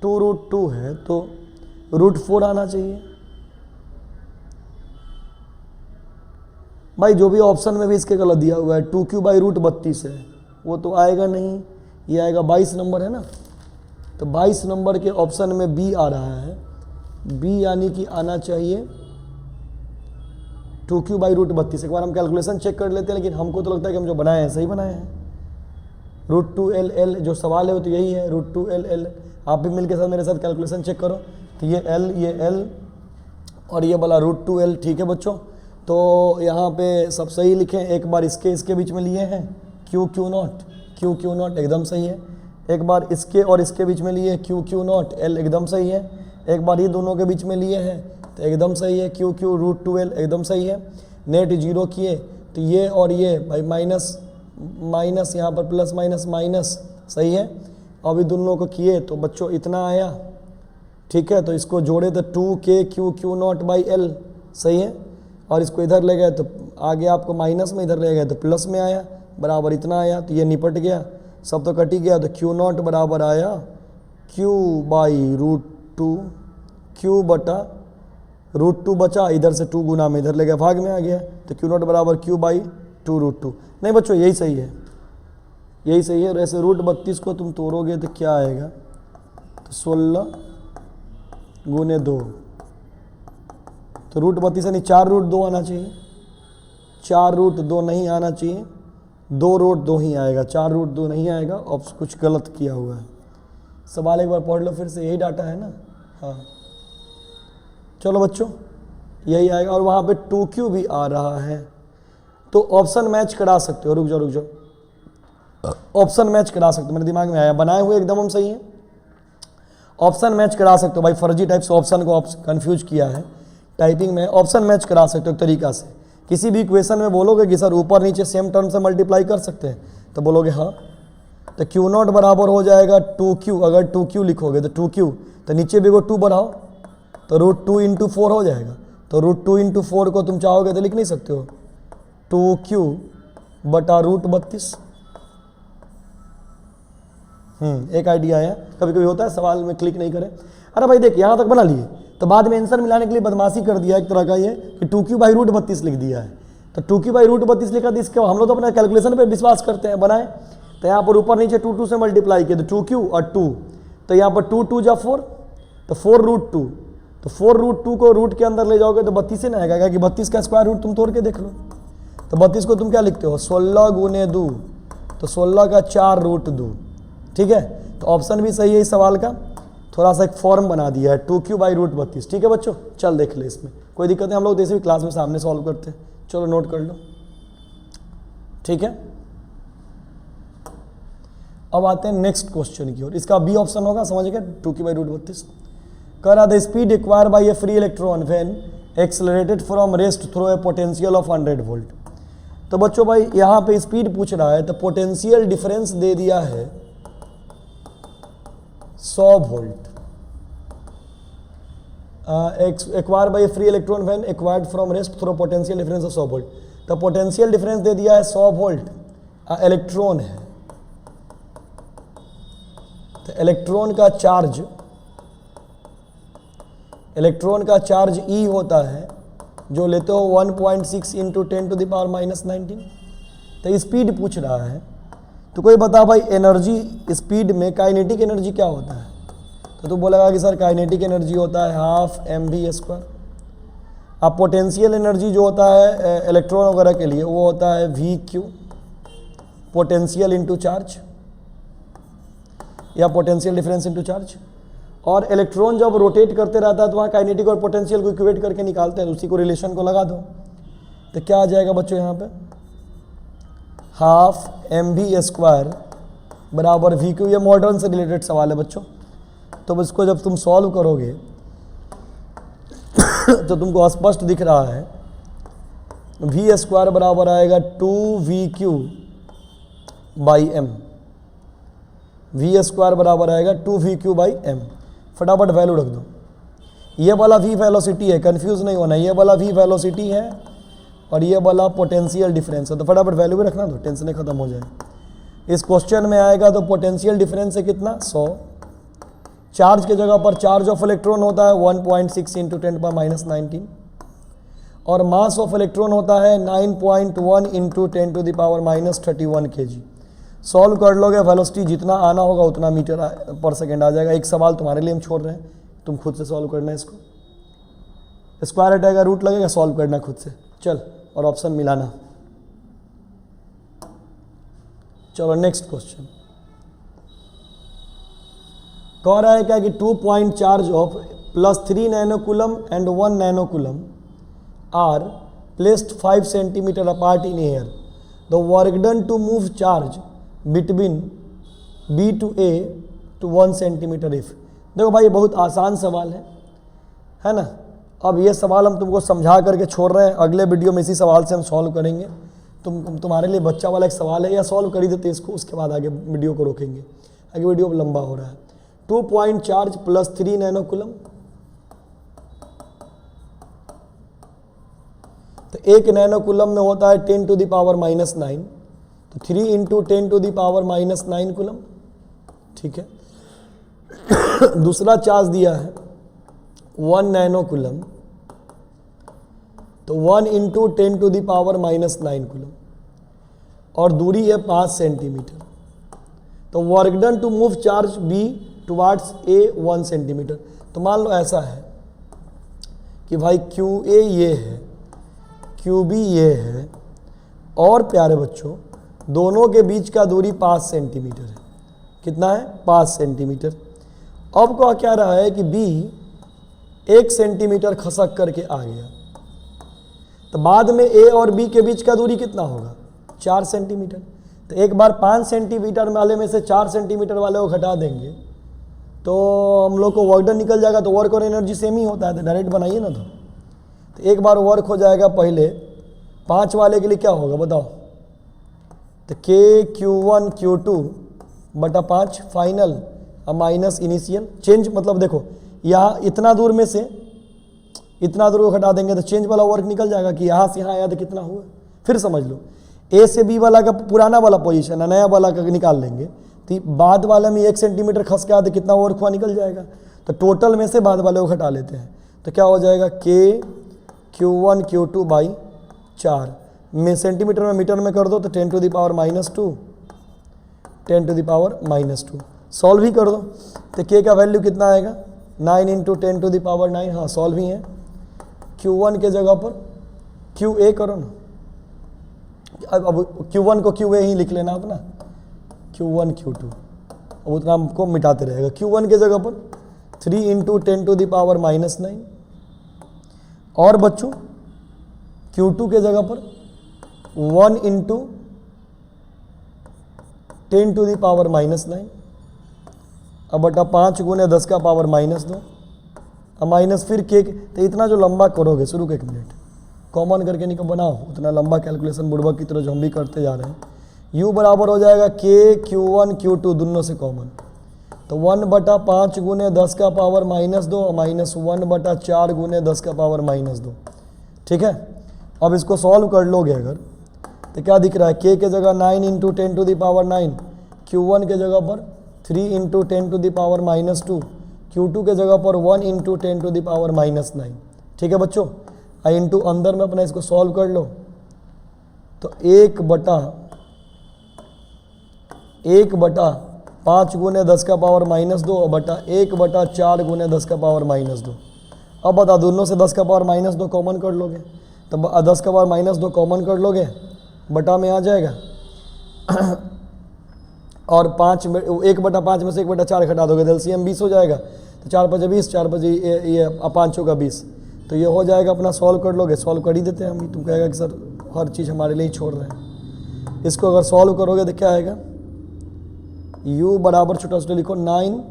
2√2 है तो √4 आना चाहिए। भाई जो भी ऑप्शन में भी इसके गलत दिया हुआ है 2q बाई √32 है, वो तो आएगा नहीं, ये आएगा 22 नंबर है ना, तो 22 नंबर के ऑप्शन में बी आ रहा है, बी यानी कि आना चाहिए 2q बाई √32। एक बार हम कैलकुलेशन चेक कर लेते हैं, लेकिन हमको तो लगता है कि हम जो बनाए हैं सही बनाए हैं। √2l जो सवाल है वो तो यही है, √2l। आप भी मिलके साथ मेरे साथ कैलकुलेशन चेक करो, तो ये l और ये वाला √2l, ठीक है बच्चों। तो यहाँ पे सब सही लिखें, एक बार इसके बीच में लिए हैं q नॉट एकदम सही है, एक बार इसके और इसके बीच में लिए q नॉट l एकदम सही है, एक बार ये दोनों के बीच में लिए हैं तो एकदम सही है, q √2l एकदम सही है। नेट जीरो किए तो ये और ये भाई माइनस यहाँ पर प्लस माइनस सही है। अभी दोनों को किए तो बच्चों इतना आया, ठीक है, तो इसको जोड़े तो 2k q not by l सही है, और इसको इधर ले गए तो आगे आपको माइनस में, इधर ले गए तो प्लस में आया, बराबर इतना आया, तो ये निपट गया, सब तो कट ही गया, तो q नॉट बराबर आया q बाई √2, q बटा √2 बचा, इधर से 2 गुना में इधर ले गया, भाग में आ गया, तो q नॉट बराबर q बाई 2√2। नहीं बच्चों यही सही है, यही सही है। और ऐसे √32 को तुम तोड़ोगे तो क्या आएगा, तो 16 गुने 2, तो √32 यानी 4√2 आना चाहिए, 4√2 नहीं आना चाहिए, 2√2 ही आएगा, 4√2 नहीं आएगा, और कुछ गलत किया हुआ है। सवाल एक बार पढ़ लो फिर से, यही डाटा है ना, हाँ चलो बच्चों यही आएगा, और वहाँ पे 2q भी आ रहा है, तो ऑप्शन मैच करा सकते हो। रुक जाओ, ऑप्शन मैच करा सकते हो, मेरे दिमाग में आया, बनाए हुए एकदम हम सही है, ऑप्शन मैच करा सकते हो भाई, फर्जी टाइप से ऑप्शन को कंफ्यूज किया है टाइपिंग में, ऑप्शन मैच करा सकते हो एक तरीका से। किसी भी इक्वेशन में बोलोगे कि सर ऊपर नीचे सेम टर्म से मल्टीप्लाई कर सकते हैं, तो बोलोगे हाँ, तो q नॉट बराबर हो जाएगा 2q, अगर 2q लिखोगे तो 2q, तो नीचे भी को 2 बढ़ाओ तो √2 × 4 हो जाएगा, तो √2 × 4 को तुम चाहोगे तो लिख नहीं सकते हो 2q बटा √32। एक आइडिया आया, कभी कभी होता है सवाल में क्लिक नहीं करे, अरे भाई देख यहाँ तक बना लिए, तो बाद में आंसर मिलाने के लिए बदमाशी कर दिया एक तरह का ये कि 2q बाई √32 लिख दिया है, तो 2q बाई √32 लिखा, तो इसके हम लोग तो अपना कैलकुलेशन पे विश्वास करते हैं, बनाए तो यहाँ पर ऊपर नीचे 2 से मल्टीप्लाई किया तो 2q और 2, तो यहाँ पर 2 जा 4, तो 4√2, तो 4√2 को रूट के अंदर ले जाओगे तो 32 ना आएगा, कि 32 का स्क्वायर रूट तुम तोड़ के देख लो, तो 32 को तुम क्या लिखते हो 16 गुने 2, तो 16 का 4√2, ठीक है। तो ऑप्शन भी सही है इस सवाल का, थोड़ा सा एक फॉर्म बना दिया है 2q बाई √32, ठीक है बच्चों। चल देख ले, इसमें कोई दिक्कत नहीं, हम लोग जैसे भी क्लास में सामने सॉल्व करते हैं, चलो नोट कर लो, ठीक है। अब आते हैं नेक्स्ट क्वेश्चन की ओर, इसका बी ऑप्शन होगा, समझ गए, 2q बाई √32। कह रहा the speed acquire by A free electron when accelerated from rest through a potential of 100 volt. तो बच्चों भाई यहाँ पे स्पीड पूछ रहा है, तो पोटेंशियल डिफरेंस दे दिया है 100 volt. Acquire by A free electron when acquired from rest through potential difference of 100 volt. तो पोटेंशियल डिफरेंस दे दिया है 100 वोल्ट, इलेक्ट्रॉन है, तो इलेक्ट्रॉन का चार्ज E होता है, जो लेते हो 1.6 × 10⁻⁻19। तो स्पीड पूछ रहा है, तो कोई बता भाई एनर्जी स्पीड में काइनेटिक एनर्जी क्या होता है, तो तू बोलेगा कि सर काइनेटिक एनर्जी होता है 12 mv²। अब पोटेंशियल एनर्जी जो होता है इलेक्ट्रॉन वगैरह के लिए वो होता है VQ, पोटेंशियल इंटू चार्ज, या पोटेंशियल डिफरेंस इंटू चार्ज। और इलेक्ट्रॉन जब रोटेट करते रहता है तो वहाँ काइनेटिक और पोटेंशियल को इक्वेट करके निकालते हैं, उसी को रिलेशन को लगा दो, तो क्या आ जाएगा बच्चों यहाँ पे 12 mv² बराबर VQ। ये मॉडर्न से रिलेटेड सवाल है बच्चों, तो इसको जब तुम सॉल्व करोगे तो तुमको स्पष्ट दिख रहा है V² बराबर आएगा 2VQ/m, वी स्क्वायर बराबर आएगा 2v बाई एम। फटाफट वैल्यू रख दो। ये वाला v वेलोसिटी है, कंफ्यूज नहीं होना, ये वाला v वेलोसिटी है और ये वाला पोटेंशियल डिफरेंस है। तो फटाफट वैल्यू भी रखना, तो टेंशन खत्म हो जाए। इस क्वेश्चन में आएगा तो पोटेंशियल डिफरेंस है कितना 100। चार्ज के जगह पर चार्ज ऑफ इलेक्ट्रॉन होता है 1.6 इंटू 10⁻19 और मास ऑफ इलेक्ट्रॉन होता है 9.1 इंटू 10⁻31 kg। सॉल्व कर लोगे, वेलोसिटी जितना आना होगा उतना मीटर पर सेकेंड आ जाएगा। एक सवाल तुम्हारे लिए हम छोड़ रहे हैं, तुम खुद से सॉल्व करना है इसको। स्क्वायर हटाएगा रूट लगेगा, सॉल्व करना खुद से। चल और ऑप्शन मिलाना। चलो नेक्स्ट क्वेश्चन कह रहा है क्या कि 2 point charge of +3 nanocoulomb and 1 nanocoulomb are placed 5 centimetre apart in air. The work done to move charge between B to A to 1 centimetre if. देखो भाई ये बहुत आसान सवाल है ना। अब ये सवाल हम तुमको समझा करके छोड़ रहे हैं, अगले वीडियो में इसी सवाल से हम सॉल्व करेंगे। तुम्हारे लिए बच्चा वाला एक सवाल है, या सॉल्व कर ही देते इसको, उसके बाद आगे वीडियो को रोकेंगे, आगे वीडियो लंबा हो रहा है। 2 पॉइंट चार्ज +3 नैनोकूलम, तो 1 नैनोकूलम में होता है 10⁻⁻9, तो 3 इंटू 10⁻⁻9 कूलम, ठीक है। दूसरा चार्ज दिया है 1 नैनोकूलम, तो 1 इंटू 10⁻⁻9 कूलम और दूरी है 5 सेंटीमीटर। तो work done to move charge B towards A 1 centimetre. तो मान लो ऐसा है कि भाई क्यू ए ये है, क्यू बी ये है और प्यारे बच्चों दोनों के बीच का दूरी 5 सेंटीमीटर है। कितना है 5 सेंटीमीटर। अब कह क्या रहा है कि बी 1 सेंटीमीटर खसक करके आ गया, तो बाद में ए और बी के बीच का दूरी कितना होगा 4 सेंटीमीटर। तो एक बार 5 सेंटीमीटर वाले में से 4 सेंटीमीटर वाले को घटा देंगे तो हम लोग को वर्क डन निकल जाएगा। तो वर्क और एनर्जी सेम ही होता है, तो डायरेक्ट बनाइए ना। तो एक बार वर्क हो जाएगा, पहले 5 वाले के लिए क्या होगा बताओ, तो के Q1 Q2 बटा 5 फाइनल माइनस इनिशियल। चेंज मतलब देखो यहाँ इतना दूर में से इतना दूर को घटा देंगे तो चेंज वाला वर्क निकल जाएगा कि यहाँ से यहाँ आया तो कितना हुआ। फिर समझ लो ए से बी वाला का पुराना वाला पोजीशन है, नया वाला का निकाल लेंगे तो बाद वाले में 1 सेंटीमीटर खस के आया तो कितना वर्क हुआ निकल जाएगा। तो टोटल में से बाद वाले को घटा लेते हैं, तो क्या हो जाएगा के Q1 Q2 बाई 4 में सेंटीमीटर में मीटर में कर दो तो 10⁻⁻2 10⁻⁻2। सॉल्व ही कर दो तो के का वैल्यू कितना आएगा 9 इंटू 10⁻9। हाँ सॉल्व ही है। Q1 के जगह पर QA करो ना, अब Q1 को QA ही लिख लेना अपना, Q1 Q2 अब उतना हमको मिटाते रहेगा। Q1 के जगह पर 3 इंटू 10⁻⁻9 और बच्चों Q2 के जगह पर 1 इंटू 10⁻⁻9 अब बटा 5 गुने 10 का पावर -2 अब माइनस फिर के। तो इतना जो लंबा करोगे, शुरू के 1 मिनट कॉमन करके निकल बनाओ, उतना लंबा कैलकुलेशन बुड़बक की तरह जो हम भी करते जा रहे हैं। u बराबर हो जाएगा के Q1 Q2 दोनों से कॉमन, तो 1/5 गुने 10 का पावर -2 माइनस 1/4 गुने 10 का पावर -2, ठीक है। अब इसको सॉल्व कर लोगे अगर तो क्या दिख रहा है, k के जगह 9 इंटू 10⁻9, Q1 के जगह पर 3 इंटू 10⁻2, Q2 के जगह पर 1 इंटू 10⁻9, ठीक है बच्चों। इंटू अंदर में अपना इसको सॉल्व कर लो तो 1/5 गुने 10 का पावर -2 बटा 1/4 गुने 10 का पावर -2। अब बता दोनों से 10 का पावर -2 कॉमन कर लोगे तो 10 का पावर -2 कॉमन कर लोगे बटा में आ जाएगा और 1/5 में से 1/4 घटा दोगे तो LCM 20 हो जाएगा। तो 4 × 20 4 × ये 5 का 20, तो ये हो जाएगा। अपना सॉल्व कर लोगे, सॉल्व कर ही देते हैं हम। तुम कहेगा कि सर हर चीज़ हमारे लिए ही छोड़ रहे हैं। इसको अगर सॉल्व करोगे तो क्या आएगा, u बराबर छोटा छोटा लिखो 9,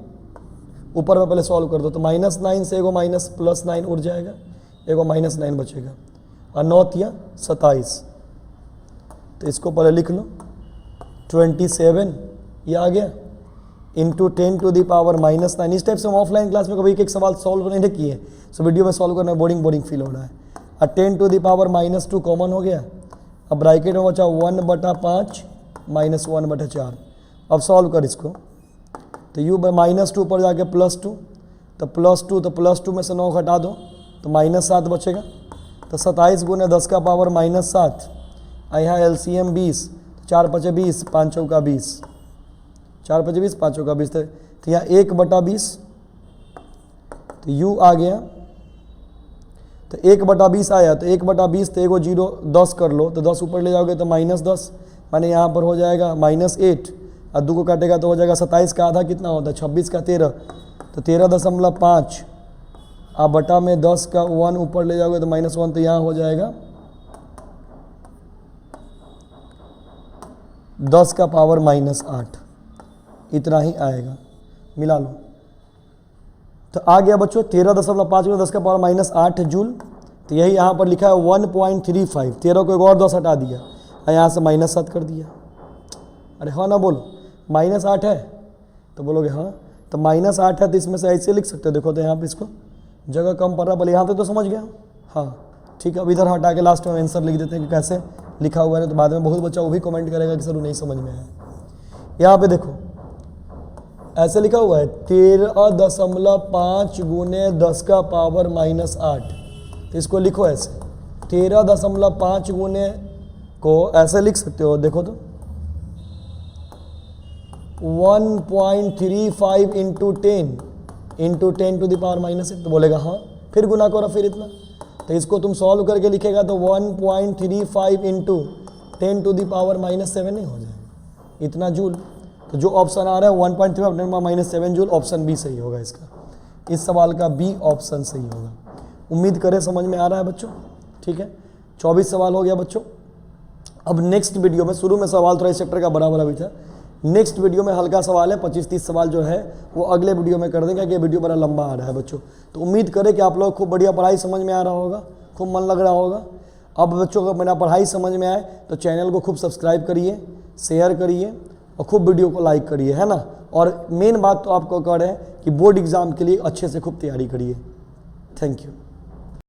ऊपर में पहले सॉल्व कर दो तो -9 से एगो +9 उड़ जाएगा, एगो -9 बचेगा और 9 × 27। तो इसको पहले लिख लो 27 ये आ गया, इंटू 10⁻⁻⁹। इस टाइप से हम ऑफलाइन क्लास में कभी एक सवाल सॉल्व नहीं किए, सो वीडियो में सॉल्व करना बोरिंग फील हो रहा है। और 10⁻⁻2 कॉमन हो गया, अब ब्रैकेट में बचा 1/5 - 1/4। अब सॉल्व कर इसको, तो u -2 पर जाके +2, तो +2 में से 9 घटा दो तो -7 बचेगा। तो 27 × 10⁻⁻7, यहाँ LCM 20, 4 × 5 = 20, 5 × 20, 4 × 5 = 20, 5 × 20, तो यहाँ 1/20, तो u आ गया, तो 1/20 आया, तो 1/20 तो एगो 0 10 कर लो, तो 10 ऊपर ले जाओगे तो -10, माने यहाँ पर हो जाएगा -8, और 2 को काटेगा तो हो जाएगा 27 का आधा कितना होता है 26 का 13, तो 13.5, आप बटा में 10 का 1 ऊपर ले जाओगे तो -1, तो यहाँ हो जाएगा 10⁻⁻8, इतना ही आएगा, मिला लो। तो आ गया बच्चों 13.5 × 10⁻⁻8 जूल, तो यही यहाँ पर लिखा है 1.35, 13 को एक और 10 हटा दिया और यहाँ से -7 कर दिया। अरे हाँ ना बोलो, -8 है तो बोलोगे हाँ, तो -8 है तो इसमें से ऐसे लिख सकते हो, देखो तो यहाँ पे इसको जगह कम पड़ रहा, बोले यहाँ पे तो समझ गया, हाँ ठीक है। अब इधर हटा के लास्ट में आंसर लिख देते हैं कि कैसे लिखा हुआ है, तो बाद में बहुत बच्चा वो भी कमेंट करेगा कि सर वो नहीं समझ में आया। यहाँ पे देखो ऐसे लिखा हुआ है 13.5 × 10⁻⁻8, तो इसको लिखो ऐसे 13.5 × को ऐसे लिख सकते हो, देखो तो 1.35 × 10⁻⁻1, तो बोलेगा हाँ, फिर गुना करो फिर इतना, तो इसको तुम सॉल्व करके लिखेगा तो 1.35 × 10⁻⁻7 नहीं हो जाएगा इतना जूल। तो जो ऑप्शन आ रहा है 1.35 × 10⁻⁻7 जूल, ऑप्शन बी सही होगा इसका, इस सवाल का बी ऑप्शन सही होगा। उम्मीद करें समझ में आ रहा है बच्चों, ठीक है। 24 सवाल हो गया बच्चों। अब नेक्स्ट वीडियो में, शुरू में सवाल थोड़ा इस चैप्टर का बराबर भी था, नेक्स्ट वीडियो में हल्का सवाल है, 25-30 सवाल जो है वो अगले वीडियो में कर देंगे, कि वीडियो बड़ा लंबा आ रहा है बच्चों। तो उम्मीद करें कि आप लोग खूब बढ़िया पढ़ाई समझ में आ रहा होगा, खूब मन लग रहा होगा। अब बच्चों को मेरा पढ़ाई समझ में आए तो चैनल को खूब सब्सक्राइब करिए, शेयर करिए और खूब वीडियो को लाइक करिए, है ना। और मेन बात तो आपको कह रहे हैं कि बोर्ड एग्जाम के लिए अच्छे से खूब तैयारी करिए। Thank you.